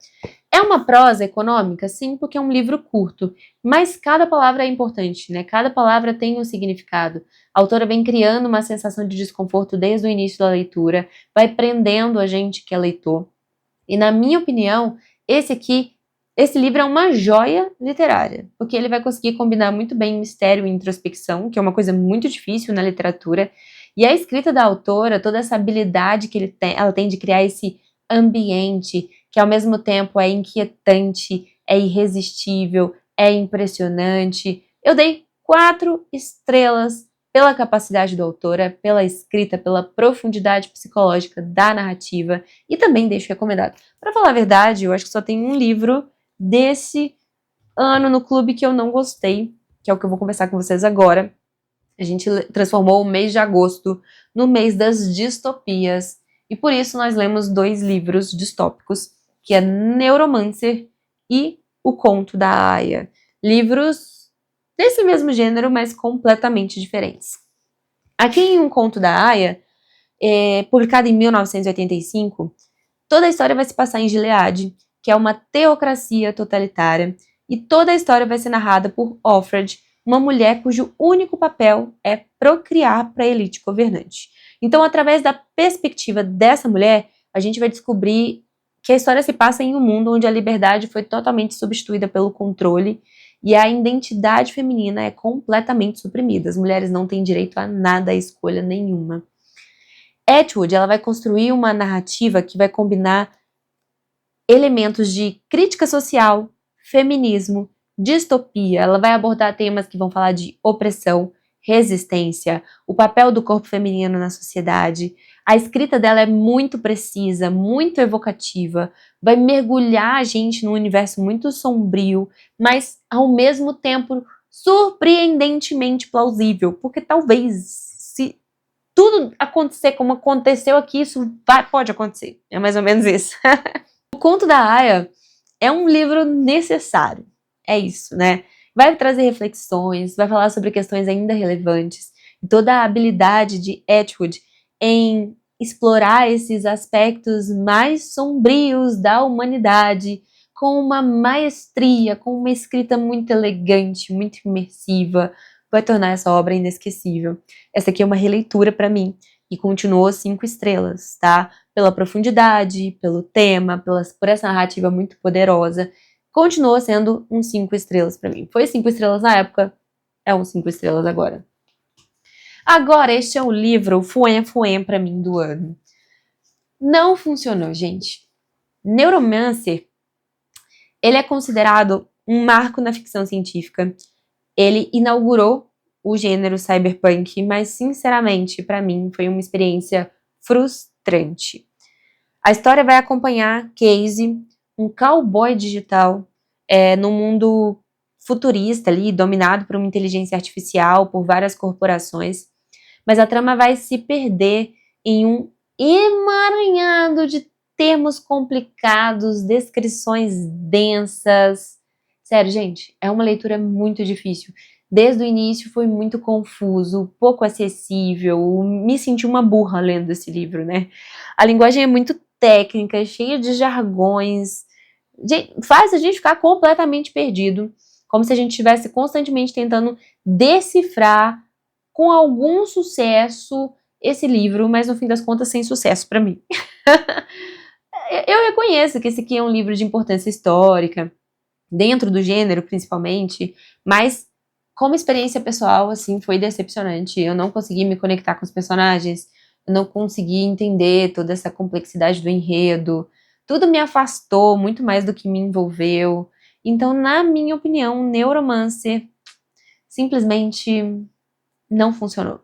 É uma prosa econômica? Sim, porque é um livro curto, mas cada palavra é importante, né? Cada palavra tem um significado. A autora vem criando uma sensação de desconforto desde o início da leitura, vai prendendo a gente que é leitor. E na minha opinião, esse livro é uma joia literária, porque ele vai conseguir combinar muito bem mistério e introspecção, que é uma coisa muito difícil na literatura, e a escrita da autora, toda essa habilidade que ela tem de criar esse ambiente, que ao mesmo tempo é inquietante, é irresistível, é impressionante. Eu dei 4 estrelas pela capacidade da autora, pela escrita, pela profundidade psicológica da narrativa, e também deixo recomendado. Para falar a verdade, eu acho que só tem um livro desse ano no clube que eu não gostei, que é o que eu vou conversar com vocês agora. A gente transformou o mês de agosto no mês das distopias, e por isso nós lemos 2 livros distópicos, que é Neuromancer e O Conto da Aia. Livros desse mesmo gênero, mas completamente diferentes. Aqui em Um Conto da Aia, publicado em 1985, toda a história vai se passar em Gilead, que é uma teocracia totalitária, e toda a história vai ser narrada por Offred, uma mulher cujo único papel é procriar para a elite governante. Então, através da perspectiva dessa mulher, a gente vai descobrir que a história se passa em um mundo onde a liberdade foi totalmente substituída pelo controle e a identidade feminina é completamente suprimida. As mulheres não têm direito a nada, a escolha nenhuma. Atwood, ela vai construir uma narrativa que vai combinar elementos de crítica social, feminismo, distopia. Ela vai abordar temas que vão falar de opressão, resistência, o papel do corpo feminino na sociedade. A escrita dela é muito precisa, muito evocativa, vai mergulhar a gente num universo muito sombrio, mas ao mesmo tempo surpreendentemente plausível, porque talvez se tudo acontecer como aconteceu aqui, isso pode acontecer. É mais ou menos isso. O Conto da Aia é um livro necessário. É isso, né? Vai trazer reflexões, vai falar sobre questões ainda relevantes. E toda a habilidade de Atwood em explorar esses aspectos mais sombrios da humanidade com uma maestria, com uma escrita muito elegante, muito imersiva, vai tornar essa obra inesquecível. Essa aqui é uma releitura para mim e continuou 5 estrelas, tá? Pela profundidade, pelo tema, por essa narrativa muito poderosa. Continuou sendo um 5 estrelas para mim. Foi 5 estrelas na época, é um 5 estrelas agora. Agora, este é o livro Fuem Fuem para mim do ano. Não funcionou, gente. Neuromancer, ele é considerado um marco na ficção científica. Ele inaugurou o gênero cyberpunk, mas sinceramente, para mim, foi uma experiência frustrante. A história vai acompanhar Casey, um cowboy digital, num mundo futurista ali, dominado por uma inteligência artificial, por várias corporações, mas a trama vai se perder em um emaranhado de termos complicados, descrições densas. Sério, gente, é uma leitura muito difícil. Desde o início foi muito confuso, pouco acessível, me senti uma burra lendo esse livro, né? A linguagem é muito técnica, cheia de jargões, faz a gente ficar completamente perdido, como se a gente estivesse constantemente tentando decifrar com algum sucesso esse livro, mas no fim das contas sem sucesso para mim. Eu reconheço que esse aqui é um livro de importância histórica, dentro do gênero principalmente, mas como experiência pessoal, assim, foi decepcionante. Eu não consegui me conectar com os personagens, eu não consegui entender toda essa complexidade do enredo, tudo me afastou muito mais do que me envolveu. Então, na minha opinião, Neuromancer simplesmente não funcionou.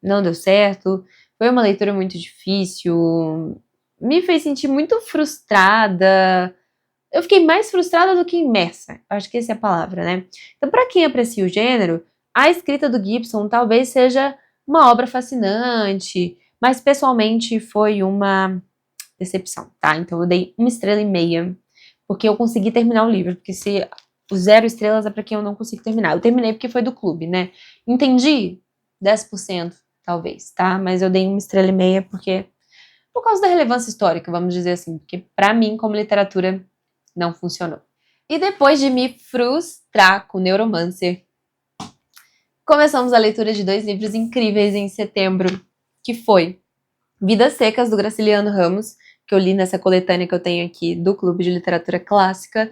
Não deu certo, foi uma leitura muito difícil, me fez sentir muito frustrada. Eu fiquei mais frustrada do que imersa, acho que essa é a palavra, né? Então, para quem aprecia o gênero, a escrita do Gibson talvez seja uma obra fascinante, mas pessoalmente foi uma decepção, tá? Então eu dei 1,5 estrelas, porque eu consegui terminar o livro, porque se o 0 estrelas é para quem eu não consigo terminar. Eu terminei porque foi do clube, né? Entendi? 10%, talvez, tá? Mas eu dei 1,5 estrelas porque por causa da relevância histórica, vamos dizer assim, porque para mim, como literatura, não funcionou. E depois de me frustrar com Neuromancer, começamos a leitura de 2 livros incríveis em setembro, que foi Vidas Secas, do Graciliano Ramos, que eu li nessa coletânea que eu tenho aqui do Clube de Literatura Clássica,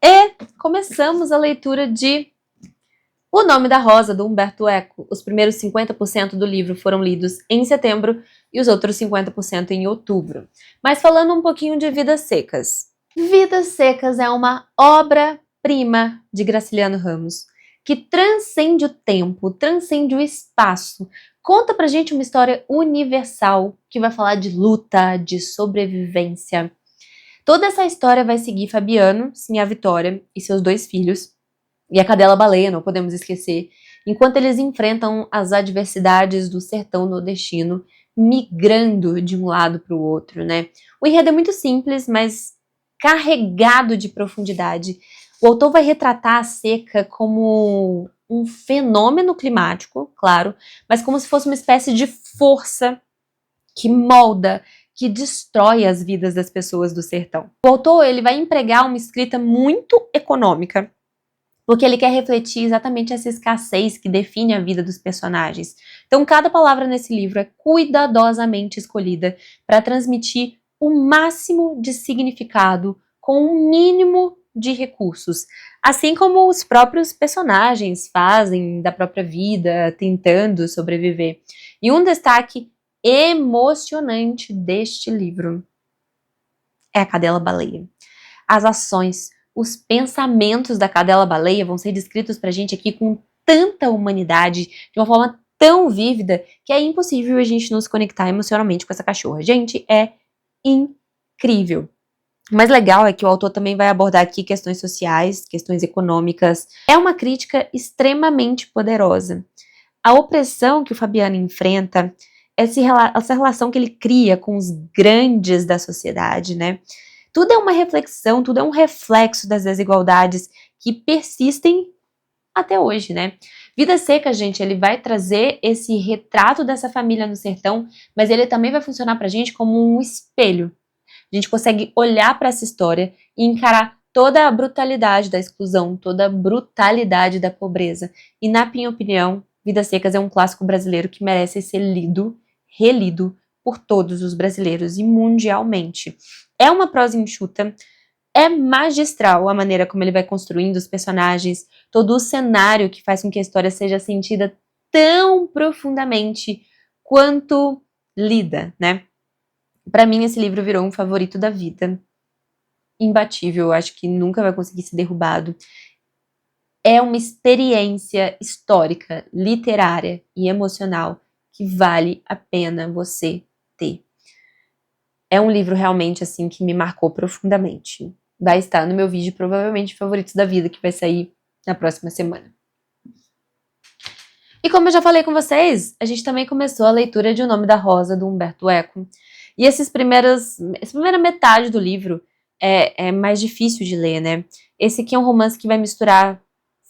e começamos a leitura de O Nome da Rosa, do Humberto Eco. Os primeiros 50% do livro foram lidos em setembro e os outros 50% em outubro. Mas falando um pouquinho de Vidas Secas. Vidas Secas é uma obra-prima de Graciliano Ramos, que transcende o tempo, transcende o espaço, conta pra gente uma história universal que vai falar de luta, de sobrevivência. Toda essa história vai seguir Fabiano, sim, a Vitória, e seus 2 filhos, e a cadela baleia, não podemos esquecer, enquanto eles enfrentam as adversidades do sertão nordestino, migrando de um lado para o outro, né? O enredo é muito simples, mas carregado de profundidade. O autor vai retratar a seca como um fenômeno climático, claro, mas como se fosse uma espécie de força que molda, que destrói as vidas das pessoas do sertão. O autor ele vai empregar uma escrita muito econômica, porque ele quer refletir exatamente essa escassez que define a vida dos personagens. Então, cada palavra nesse livro é cuidadosamente escolhida para transmitir o máximo de significado com o mínimo de recursos, assim como os próprios personagens fazem da própria vida, tentando sobreviver. E um destaque emocionante deste livro é a cadela-baleia. As ações, os pensamentos da cadela-baleia vão ser descritos pra gente aqui com tanta humanidade, de uma forma tão vívida, que é impossível a gente não se conectar emocionalmente com essa cachorra. Gente, é incrível. O mais legal é que o autor também vai abordar aqui questões sociais, questões econômicas. É uma crítica extremamente poderosa. A opressão que o Fabiano enfrenta, essa relação que ele cria com os grandes da sociedade, né? Tudo é uma reflexão, tudo é um reflexo das desigualdades que persistem até hoje, né? Vidas Secas, gente, ele vai trazer esse retrato dessa família no sertão, mas ele também vai funcionar pra gente como um espelho. A gente consegue olhar para essa história e encarar toda a brutalidade da exclusão, toda a brutalidade da pobreza. E, na minha opinião, Vidas Secas é um clássico brasileiro que merece ser lido, relido por todos os brasileiros e mundialmente. É uma prosa enxuta, é magistral a maneira como ele vai construindo os personagens, todo o cenário que faz com que a história seja sentida tão profundamente quanto lida, né? Pra mim, esse livro virou um favorito da vida. Imbatível, eu acho que nunca vai conseguir ser derrubado. É uma experiência histórica, literária e emocional que vale a pena você ter. É um livro realmente, assim, que me marcou profundamente. Vai estar no meu vídeo, provavelmente, favoritos da vida, que vai sair na próxima semana. E como eu já falei com vocês, a gente também começou a leitura de O Nome da Rosa, do Humberto Eco. E essa primeira metade do livro é mais difícil de ler, né? Esse aqui é um romance que vai misturar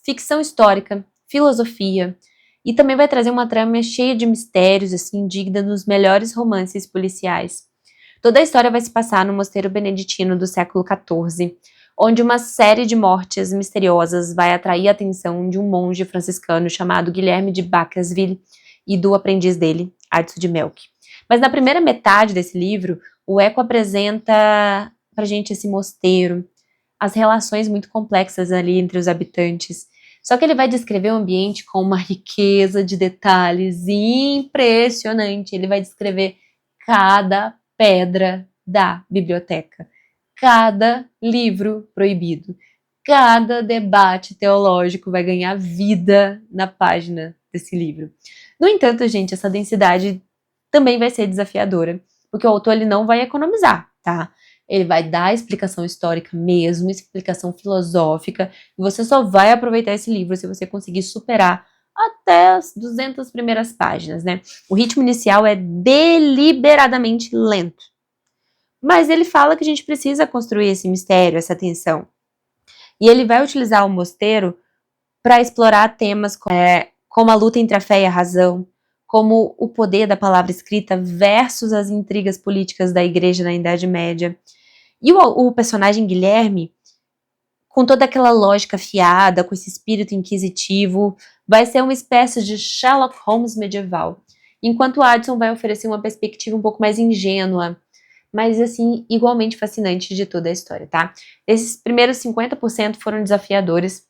ficção histórica, filosofia, e também vai trazer uma trama cheia de mistérios, assim, digna dos melhores romances policiais. Toda a história vai se passar no mosteiro beneditino do século XIV, onde uma série de mortes misteriosas vai atrair a atenção de um monge franciscano chamado Guilherme de Bacasville e do aprendiz dele, Adson de Melk. Mas na primeira metade desse livro, o Eco apresenta pra gente esse mosteiro, as relações muito complexas ali entre os habitantes. Só que ele vai descrever o ambiente com uma riqueza de detalhes impressionante. Ele vai descrever cada pedra da biblioteca, cada livro proibido, cada debate teológico vai ganhar vida na página desse livro. No entanto, gente, essa densidade também vai ser desafiadora, porque o autor ele não vai economizar, tá? Ele vai dar explicação histórica mesmo, explicação filosófica, e você só vai aproveitar esse livro se você conseguir superar até as 200 primeiras páginas, né? O ritmo inicial é deliberadamente lento, mas ele fala que a gente precisa construir esse mistério, essa tensão. E ele vai utilizar o mosteiro para explorar temas como a luta entre a fé e a razão, como o poder da palavra escrita versus as intrigas políticas da igreja na Idade Média. E o personagem Guilherme, com toda aquela lógica afiada, com esse espírito inquisitivo, vai ser uma espécie de Sherlock Holmes medieval, enquanto Adson vai oferecer uma perspectiva um pouco mais ingênua, mas assim, igualmente fascinante de toda a história, tá? Esses primeiros 50% foram desafiadores.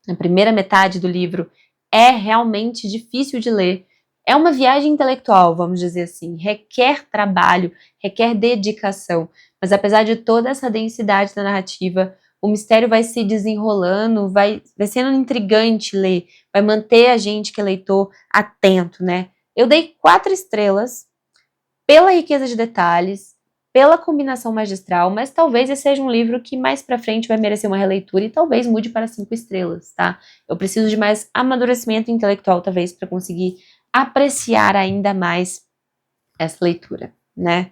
A primeira metade do livro é realmente difícil de ler. É uma viagem intelectual, vamos dizer assim, requer trabalho, requer dedicação, mas apesar de toda essa densidade da narrativa, o mistério vai se desenrolando, vai sendo intrigante ler, vai manter a gente que é leitor atento, né? Eu dei 4 estrelas pela riqueza de detalhes, pela combinação magistral, mas talvez esse seja um livro que mais pra frente vai merecer uma releitura e talvez mude para 5 estrelas, tá? Eu preciso de mais amadurecimento intelectual, talvez, para conseguir apreciar ainda mais essa leitura, né?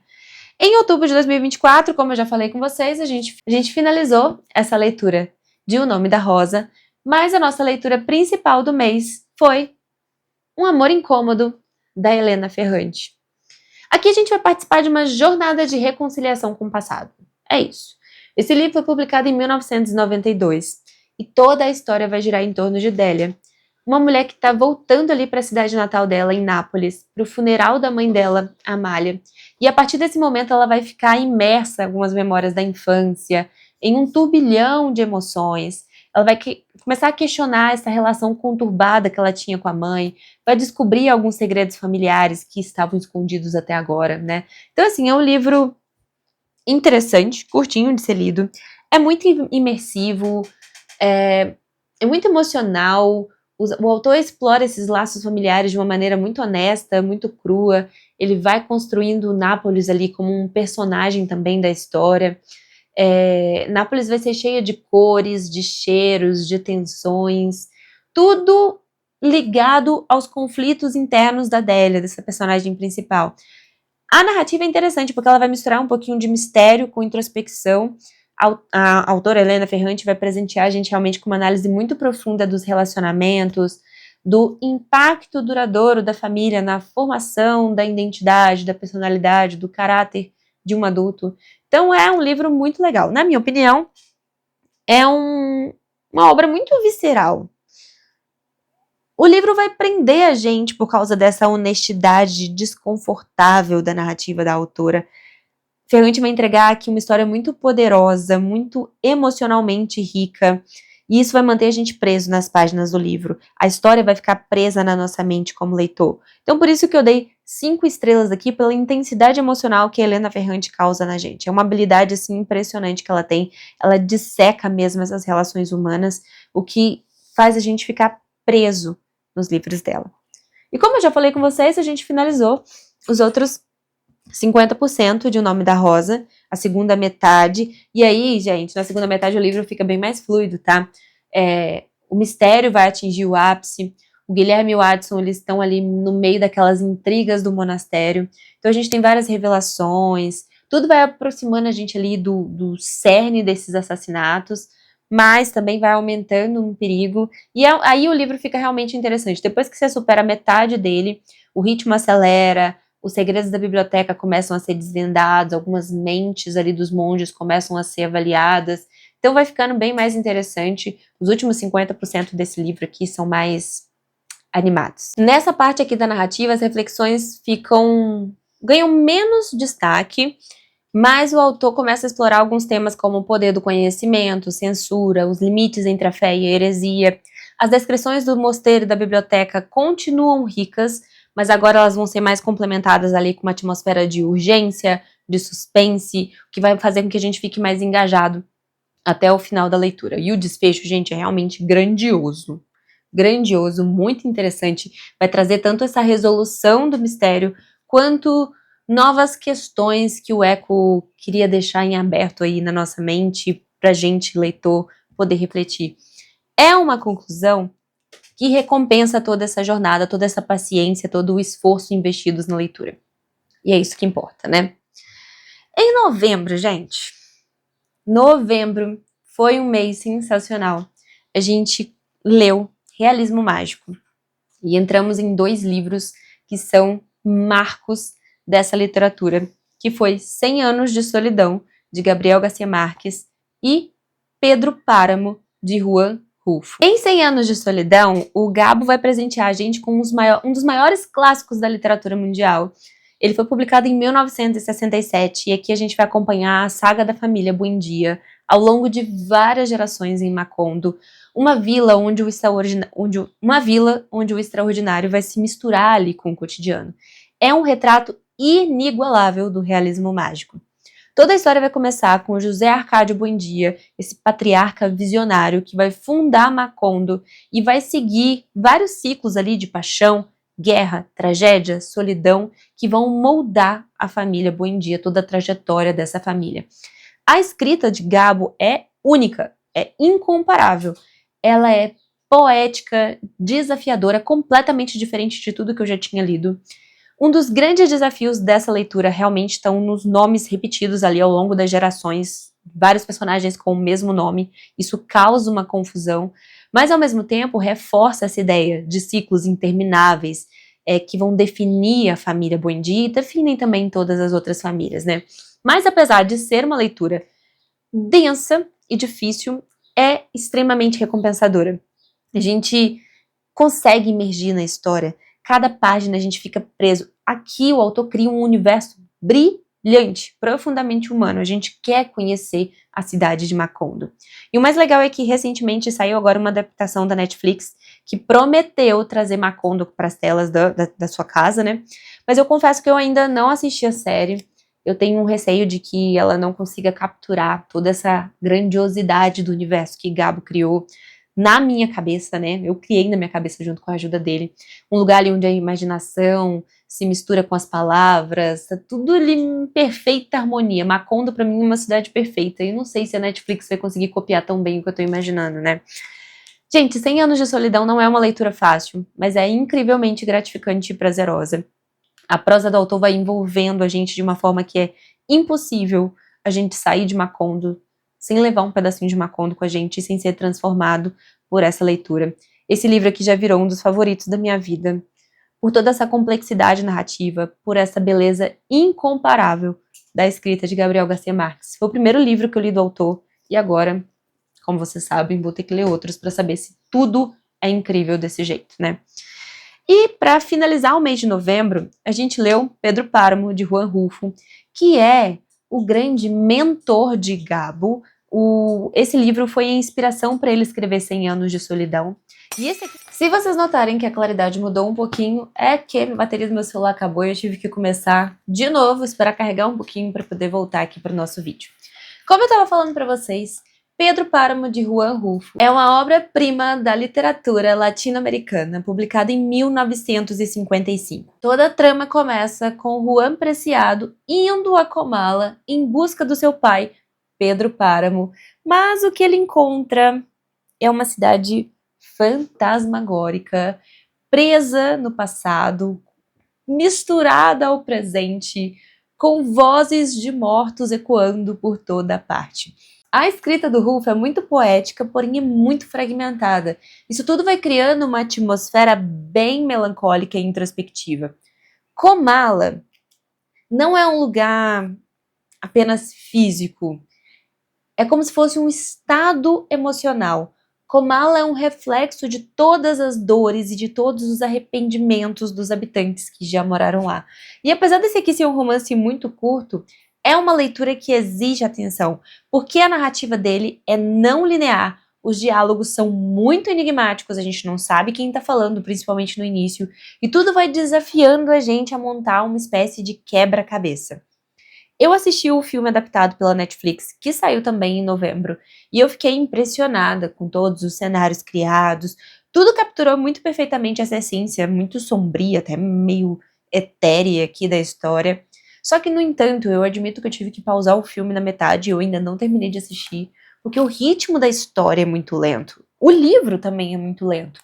Em outubro de 2024, como eu já falei com vocês, a gente finalizou essa leitura de O Nome da Rosa, mas a nossa leitura principal do mês foi Um Amor Incômodo, da Helena Ferrante. Aqui a gente vai participar de uma jornada de reconciliação com o passado. É isso. Esse livro foi publicado em 1992 e toda a história vai girar em torno de Délia, uma mulher que está voltando ali para a cidade natal dela, em Nápoles, para o funeral da mãe dela, Amália. E a partir desse momento ela vai ficar imersa em algumas memórias da infância, em um turbilhão de emoções. Ela vai começar a questionar essa relação conturbada que ela tinha com a mãe, vai descobrir alguns segredos familiares que estavam escondidos até agora, né? Então, assim, é um livro interessante, curtinho de ser lido, é muito imersivo, é muito emocional. O autor explora esses laços familiares de uma maneira muito honesta, muito crua. Ele vai construindo Nápoles ali como um personagem também da história. Nápoles vai ser cheia de cores, de cheiros, de tensões, tudo ligado aos conflitos internos da Délia, dessa personagem principal. A narrativa é interessante porque ela vai misturar um pouquinho de mistério com introspecção. A autora Helena Ferrante vai presentear a gente realmente com uma análise muito profunda dos relacionamentos, do impacto duradouro da família na formação da identidade, da personalidade, do caráter de um adulto. Então é um livro muito legal. Na minha opinião, é uma obra muito visceral. O livro vai prender a gente por causa dessa honestidade desconfortável da narrativa da autora. Ferrante vai entregar aqui uma história muito poderosa, muito emocionalmente rica, e isso vai manter a gente preso nas páginas do livro. A história vai ficar presa na nossa mente como leitor. Então, por isso que eu dei 5 estrelas aqui, pela intensidade emocional que a Helena Ferrante causa na gente. É uma habilidade, assim, impressionante que ela tem. Ela disseca mesmo essas relações humanas, o que faz a gente ficar preso nos livros dela. E como eu já falei com vocês, a gente finalizou os outros 50% de O Nome da Rosa, a segunda metade. E aí, gente, na segunda metade o livro fica bem mais fluido, tá? O mistério vai atingir o ápice. O Guilherme e o Addison, eles estão ali no meio daquelas intrigas do monastério. Então a gente tem várias revelações. Tudo vai aproximando a gente ali do cerne desses assassinatos, mas também vai aumentando um perigo. E aí o livro fica realmente interessante. Depois que você supera a metade dele, o ritmo acelera, os segredos da biblioteca começam a ser desvendados, algumas mentes ali dos monges começam a ser avaliadas. Então vai ficando bem mais interessante. Os últimos 50% desse livro aqui são mais animados. Nessa parte aqui da narrativa, as reflexões ganham menos destaque, mas o autor começa a explorar alguns temas como o poder do conhecimento, censura, os limites entre a fé e a heresia. As descrições do mosteiro e da biblioteca continuam ricas, mas agora elas vão ser mais complementadas ali com uma atmosfera de urgência, de suspense, o que vai fazer com que a gente fique mais engajado até o final da leitura. E o desfecho, gente, é realmente grandioso. Grandioso, muito interessante. Vai trazer tanto essa resolução do mistério, quanto novas questões que o Eco queria deixar em aberto aí na nossa mente, pra gente, leitor, poder refletir. É uma conclusão que recompensa toda essa jornada, toda essa paciência, todo o esforço investidos na leitura. E é isso que importa, né? Em novembro, gente, novembro foi um mês sensacional. A gente leu Realismo Mágico e entramos em 2 livros que são marcos dessa literatura, que foi 100 Anos de Solidão, de Gabriel Garcia Marques, e Pedro Páramo, de Juan Rulfo. Em 100 Anos de Solidão, o Gabo vai presentear a gente com um dos maiores clássicos da literatura mundial. Ele foi publicado em 1967 e aqui a gente vai acompanhar a saga da família Buendia ao longo de várias gerações em Macondo, uma vila onde o extraordinário vai se misturar ali com o cotidiano. É um retrato inigualável do realismo mágico. Toda a história vai começar com José Arcádio Buendia, esse patriarca visionário que vai fundar Macondo e vai seguir vários ciclos ali de paixão, guerra, tragédia, solidão, que vão moldar a família Buendia, toda a trajetória dessa família. A escrita de Gabo é única, é incomparável. Ela é poética, desafiadora, completamente diferente de tudo que eu já tinha lido. Um dos grandes desafios dessa leitura realmente estão nos nomes repetidos ali ao longo das gerações, vários personagens com o mesmo nome, isso causa uma confusão, mas ao mesmo tempo reforça essa ideia de ciclos intermináveis que vão definir a família Buendia e definem também todas as outras famílias, né? Mas apesar de ser uma leitura densa e difícil, é extremamente recompensadora. A gente consegue imergir na história. Cada página a gente fica preso. Aqui o autor cria um universo brilhante, profundamente humano. A gente quer conhecer a cidade de Macondo. E o mais legal é que recentemente saiu agora uma adaptação da Netflix que prometeu trazer Macondo para as telas da sua casa, né? Mas eu confesso que eu ainda não assisti a série. Eu tenho um receio de que ela não consiga capturar toda essa grandiosidade do universo que Gabo criou na minha cabeça, né? Eu criei na minha cabeça junto com a ajuda dele. Um lugar ali onde a imaginação se mistura com as palavras, tá tudo ali em perfeita harmonia. Macondo, pra mim, é uma cidade perfeita. E não sei se a Netflix vai conseguir copiar tão bem o que eu tô imaginando, né? Gente, 100 Anos de Solidão não é uma leitura fácil, mas é incrivelmente gratificante e prazerosa. A prosa do autor vai envolvendo a gente de uma forma que é impossível a gente sair de Macondo sem levar um pedacinho de Macondo com a gente e sem ser transformado por essa leitura. Esse livro aqui já virou um dos favoritos da minha vida, por toda essa complexidade narrativa, por essa beleza incomparável da escrita de Gabriel Garcia Marques. Foi o primeiro livro que eu li do autor e agora, como vocês sabem, vou ter que ler outros para saber se tudo é incrível desse jeito, né? E para finalizar o mês de novembro, a gente leu Pedro Páramo, de Juan Rulfo, que é o grande mentor de Gabo. Esse livro foi a inspiração para ele escrever 100 Anos de Solidão. E esse aqui, se vocês notarem que a claridade mudou um pouquinho, é que a bateria do meu celular acabou e eu tive que começar de novo, esperar carregar um pouquinho para poder voltar aqui para o nosso vídeo. Como eu estava falando para vocês, Pedro Páramo, de Juan Rulfo, é uma obra-prima da literatura latino-americana, publicada em 1955. Toda a trama começa com Juan Preciado indo a Comala em busca do seu pai, Pedro Páramo, mas o que ele encontra é uma cidade fantasmagórica, presa no passado, misturada ao presente, com vozes de mortos ecoando por toda a parte. A escrita do Rulfo é muito poética, porém é muito fragmentada. Isso tudo vai criando uma atmosfera bem melancólica e introspectiva. Comala não é um lugar apenas físico, é como se fosse um estado emocional. Comala é um reflexo de todas as dores e de todos os arrependimentos dos habitantes que já moraram lá. E apesar desse aqui ser um romance muito curto, é uma leitura que exige atenção, porque a narrativa dele é não linear, os diálogos são muito enigmáticos, a gente não sabe quem está falando, principalmente no início, e tudo vai desafiando a gente a montar uma espécie de quebra-cabeça. Eu assisti o filme adaptado pela Netflix, que saiu também em novembro, e eu fiquei impressionada com todos os cenários criados, tudo capturou muito perfeitamente essa essência muito sombria, até meio etérea aqui da história. Só que, no entanto, eu admito que eu tive que pausar o filme na metade e eu ainda não terminei de assistir, porque o ritmo da história é muito lento. O livro também é muito lento.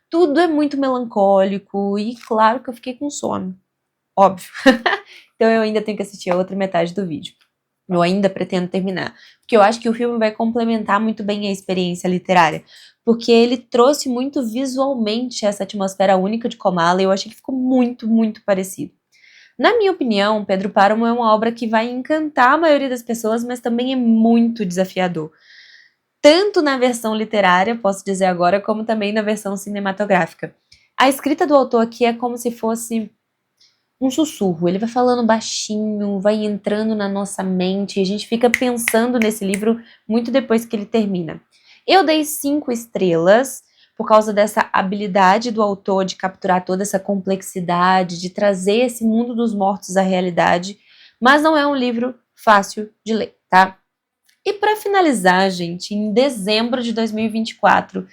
Tudo é muito melancólico e claro que eu fiquei com sono. Óbvio. Então eu ainda tenho que assistir a outra metade do vídeo. Eu ainda pretendo terminar, porque eu acho que o filme vai complementar muito bem a experiência literária, porque ele trouxe muito visualmente essa atmosfera única de Comala e eu achei que ficou muito, muito parecido. Na minha opinião, Pedro Páramo é uma obra que vai encantar a maioria das pessoas, mas também é muito desafiador. Tanto na versão literária, posso dizer agora, como também na versão cinematográfica. A escrita do autor aqui é como se fosse um sussurro, ele vai falando baixinho, vai entrando na nossa mente, e a gente fica pensando nesse livro muito depois que ele termina. Eu dei 5 estrelas, por causa dessa habilidade do autor de capturar toda essa complexidade, de trazer esse mundo dos mortos à realidade, mas não é um livro fácil de ler, tá? E para finalizar, gente, em dezembro de 2024,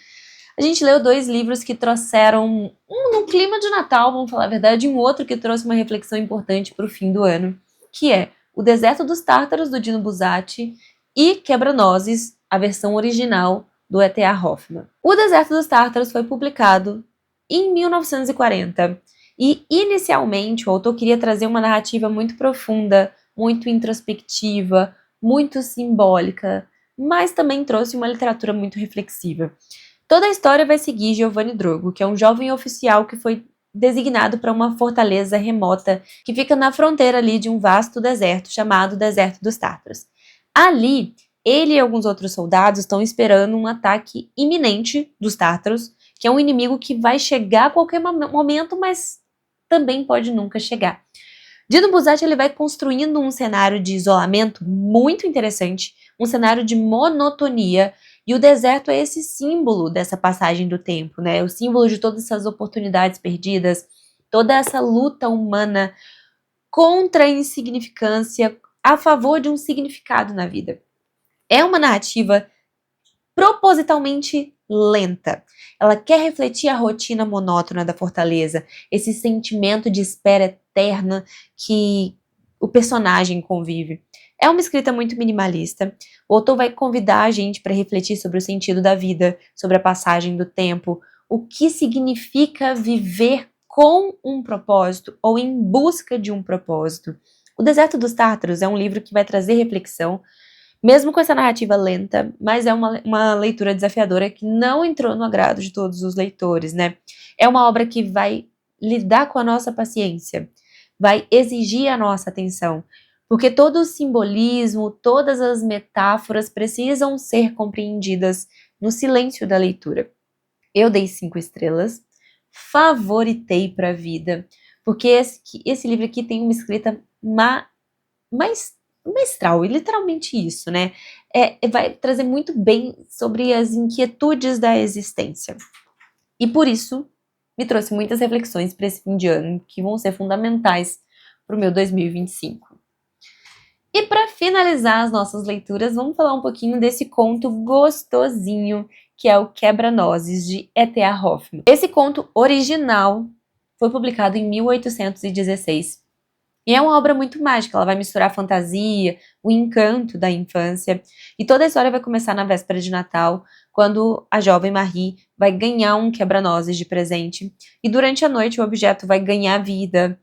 a gente leu 2 livros que trouxeram um no clima de Natal, vamos falar a verdade, e um outro que trouxe uma reflexão importante para o fim do ano, que é O Deserto dos Tártaros, do Dino Buzzati, e Quebra-Nozes, a versão original do E.T.A. Hoffmann. O Deserto dos Tártaros foi publicado em 1940 e, inicialmente, o autor queria trazer uma narrativa muito profunda, muito introspectiva, muito simbólica, mas também trouxe uma literatura muito reflexiva. Toda a história vai seguir Giovanni Drogo, que é um jovem oficial que foi designado para uma fortaleza remota que fica na fronteira ali de um vasto deserto chamado Deserto dos Tártaros. Ali, ele e alguns outros soldados estão esperando um ataque iminente dos tártaros que é um inimigo que vai chegar a qualquer momento, mas também pode nunca chegar. Dino Buzzati ele vai construindo um cenário de isolamento muito interessante, um cenário de monotonia, e o deserto é esse símbolo dessa passagem do tempo, né? O símbolo de todas essas oportunidades perdidas, toda essa luta humana contra a insignificância, a favor de um significado na vida. É uma narrativa propositalmente lenta. Ela quer refletir a rotina monótona da fortaleza, esse sentimento de espera eterna que o personagem convive. É uma escrita muito minimalista. O autor vai convidar a gente para refletir sobre o sentido da vida, sobre a passagem do tempo, o que significa viver com um propósito ou em busca de um propósito. O Deserto dos Tártaros é um livro que vai trazer reflexão, mesmo com essa narrativa lenta, mas é uma leitura desafiadora que não entrou no agrado de todos os leitores, né? É uma obra que vai lidar com a nossa paciência, vai exigir a nossa atenção, porque todo o simbolismo, todas as metáforas precisam ser compreendidas no silêncio da leitura. Eu dei 5 estrelas, favoritei para a vida, porque esse livro aqui tem uma escrita maestral, e literalmente isso, né? Vai trazer muito bem sobre as inquietudes da existência. E por isso, me trouxe muitas reflexões para esse fim de ano, que vão ser fundamentais para o meu 2025. E para finalizar as nossas leituras, vamos falar um pouquinho desse conto gostosinho, que é o Quebra-Nozes, de E.T.A. Hoffmann. Esse conto original foi publicado em 1816. E é uma obra muito mágica, ela vai misturar a fantasia, o encanto da infância. E toda a história vai começar na véspera de Natal, quando a jovem Marie vai ganhar um quebra-nozes de presente. E durante a noite o objeto vai ganhar vida,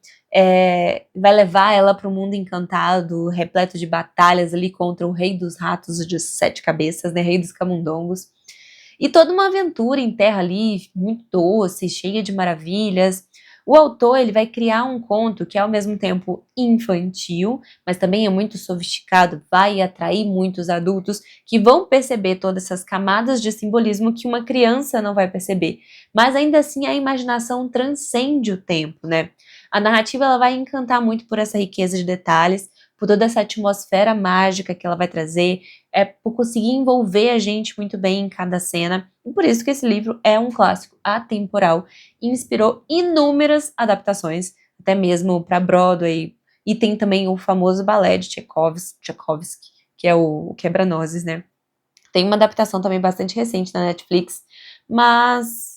vai levar ela para um mundo encantado, repleto de batalhas ali contra o rei dos ratos de 7 cabeças, né, rei dos camundongos. E toda uma aventura em terra ali, muito doce, cheia de maravilhas. O autor ele vai criar um conto que é ao mesmo tempo infantil, mas também é muito sofisticado, vai atrair muitos adultos que vão perceber todas essas camadas de simbolismo que uma criança não vai perceber. Mas ainda assim a imaginação transcende o tempo, né? A narrativa ela vai encantar muito por essa riqueza de detalhes, por toda essa atmosfera mágica que ela vai trazer, por conseguir envolver a gente muito bem em cada cena. E por isso que esse livro é um clássico atemporal e inspirou inúmeras adaptações, até mesmo para Broadway. E tem também o famoso balé de Tchaikovsky, que é o Quebra-Nozes, né? Tem uma adaptação também bastante recente na Netflix, mas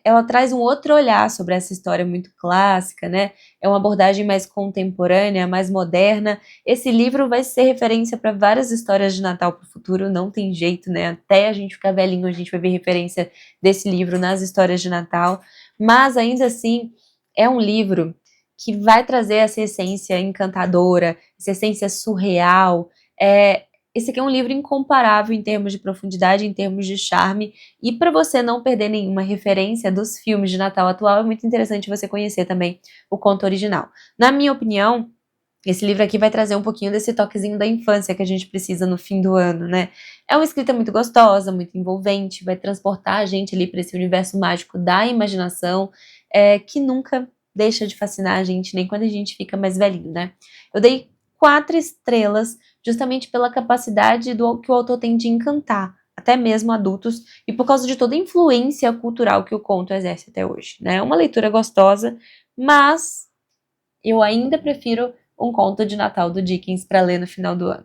ela traz um outro olhar sobre essa história muito clássica, né? É uma abordagem mais contemporânea, mais moderna. Esse livro vai ser referência para várias histórias de Natal para o futuro, não tem jeito, né? Até a gente ficar velhinho, a gente vai ver referência desse livro nas histórias de Natal, mas ainda assim é um livro que vai trazer essa essência encantadora, essa essência surreal. Esse aqui é um livro incomparável em termos de profundidade, em termos de charme, e para você não perder nenhuma referência dos filmes de Natal atual, é muito interessante você conhecer também o conto original. Na minha opinião, esse livro aqui vai trazer um pouquinho desse toquezinho da infância que a gente precisa no fim do ano, né? É uma escrita muito gostosa, muito envolvente, vai transportar a gente ali para esse universo mágico da imaginação, que nunca deixa de fascinar a gente, nem quando a gente fica mais velhinho, né? Eu dei 4 estrelas, justamente pela capacidade que o autor tem de encantar, até mesmo adultos, e por causa de toda a influência cultural que o conto exerce até hoje, né? É uma leitura gostosa, mas eu ainda prefiro um conto de Natal do Dickens para ler no final do ano.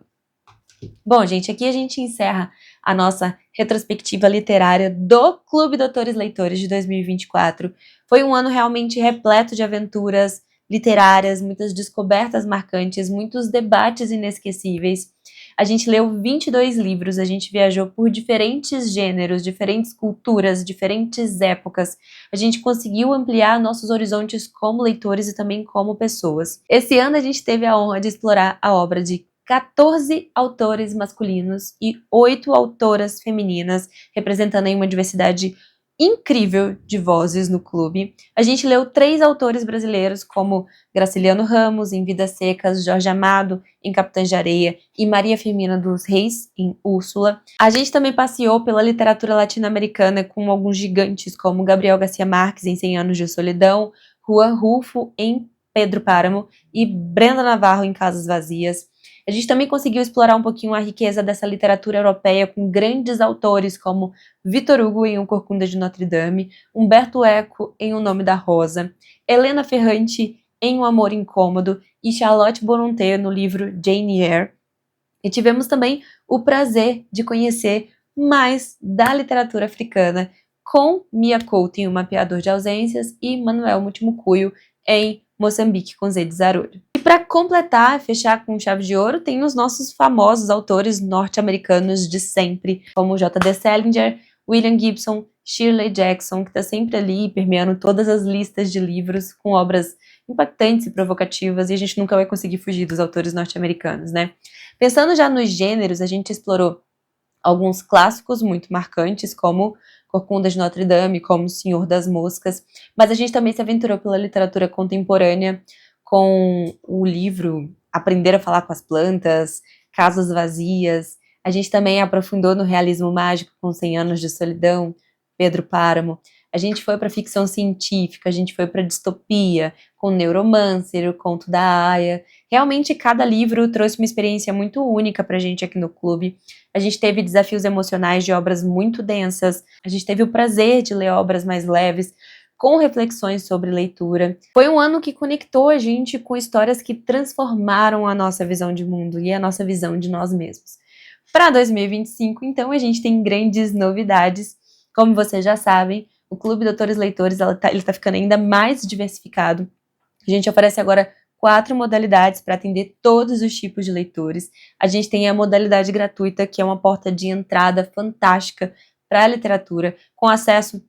Bom, gente, aqui a gente encerra a nossa retrospectiva literária do Clube Doutores Leitores de 2024. Foi um ano realmente repleto de aventuras literárias, muitas descobertas marcantes, muitos debates inesquecíveis. A gente leu 22 livros, a gente viajou por diferentes gêneros, diferentes culturas, diferentes épocas. A gente conseguiu ampliar nossos horizontes como leitores e também como pessoas. Esse ano a gente teve a honra de explorar a obra de 14 autores masculinos e 8 autoras femininas, representando aí uma diversidade incrível de vozes no clube. A gente leu 3 autores brasileiros, como Graciliano Ramos, em Vidas Secas, Jorge Amado, em Capitães de Areia, e Maria Firmina dos Reis, em Úrsula. A gente também passeou pela literatura latino-americana com alguns gigantes, como Gabriel Garcia Marques, em 100 Anos de Solidão, Juan Rulfo, em Pedro Páramo, e Brenda Navarro, em Casas Vazias. A gente também conseguiu explorar um pouquinho a riqueza dessa literatura europeia com grandes autores como Victor Hugo em O Corcunda de Notre Dame, Umberto Eco em O Nome da Rosa, Helena Ferrante em O Amor Incômodo e Charlotte Brontë no livro Jane Eyre. E tivemos também o prazer de conhecer mais da literatura africana com Mia Couto em O Mapeador de Ausências e Manuel Mutimucuyo em Moçambique com Zé de Zarolho. E para completar, fechar com chave de ouro, tem os nossos famosos autores norte-americanos de sempre, como J.D. Salinger, William Gibson, Shirley Jackson, que está sempre ali permeando todas as listas de livros com obras impactantes e provocativas, e a gente nunca vai conseguir fugir dos autores norte-americanos, né? Pensando já nos gêneros, a gente explorou alguns clássicos muito marcantes, como Corcunda de Notre Dame, como O Senhor das Moscas, mas a gente também se aventurou pela literatura contemporânea com o livro Aprender a Falar com as Plantas, Casas Vazias. A gente também aprofundou no realismo mágico com 100 Anos de Solidão, Pedro Páramo. A gente foi para ficção científica, a gente foi para distopia, com Neuromancer, o Conto da Aia. Realmente, cada livro trouxe uma experiência muito única pra gente aqui no clube. A gente teve desafios emocionais de obras muito densas, a gente teve o prazer de ler obras mais leves, com reflexões sobre leitura. Foi um ano que conectou a gente com histórias que transformaram a nossa visão de mundo e a nossa visão de nós mesmos. Para 2025, então, a gente tem grandes novidades. Como vocês já sabem, o Clube Doutores Leitores ele tá ficando ainda mais diversificado. A gente oferece agora 4 modalidades para atender todos os tipos de leitores. A gente tem a modalidade gratuita, que é uma porta de entrada fantástica para a literatura, com acesso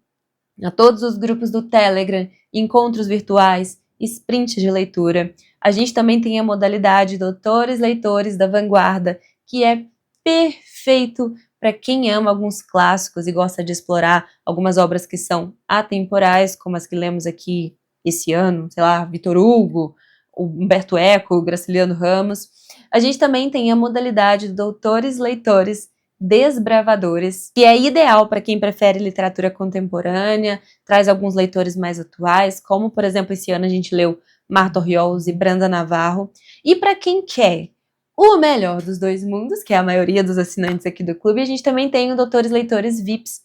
a todos os grupos do Telegram, encontros virtuais, sprints de leitura. A gente também tem a modalidade Doutores Leitores da Vanguarda, que é perfeito para quem ama alguns clássicos e gosta de explorar algumas obras que são atemporais, como as que lemos aqui esse ano, sei lá, Victor Hugo, o Umberto Eco, o Graciliano Ramos. A gente também tem a modalidade Doutores Leitores Desbravadores, que é ideal para quem prefere literatura contemporânea, traz alguns leitores mais atuais, como, por exemplo, esse ano a gente leu Marta Oriols e Brenda Navarro. E para quem quer o melhor dos dois mundos, que é a maioria dos assinantes aqui do clube, a gente também tem o Doutores Leitores VIPs,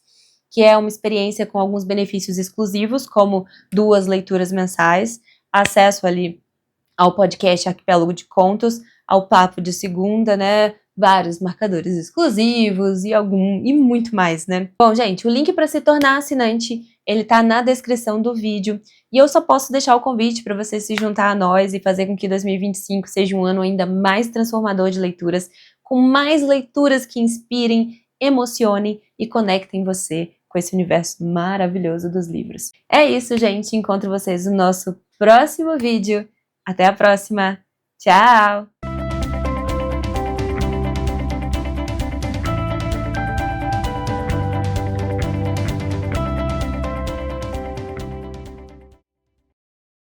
que é uma experiência com alguns benefícios exclusivos, como 2 leituras mensais, acesso ali ao podcast Arquipélago de Contos, ao Papo de Segunda, né? Vários marcadores exclusivos e muito mais, né? Bom, gente, o link para se tornar assinante, ele tá na descrição do vídeo, e eu só posso deixar o convite para você se juntar a nós e fazer com que 2025 seja um ano ainda mais transformador de leituras, com mais leituras que inspirem, emocionem e conectem você com esse universo maravilhoso dos livros. É isso, gente. Encontro vocês no nosso próximo vídeo. Até a próxima. Tchau!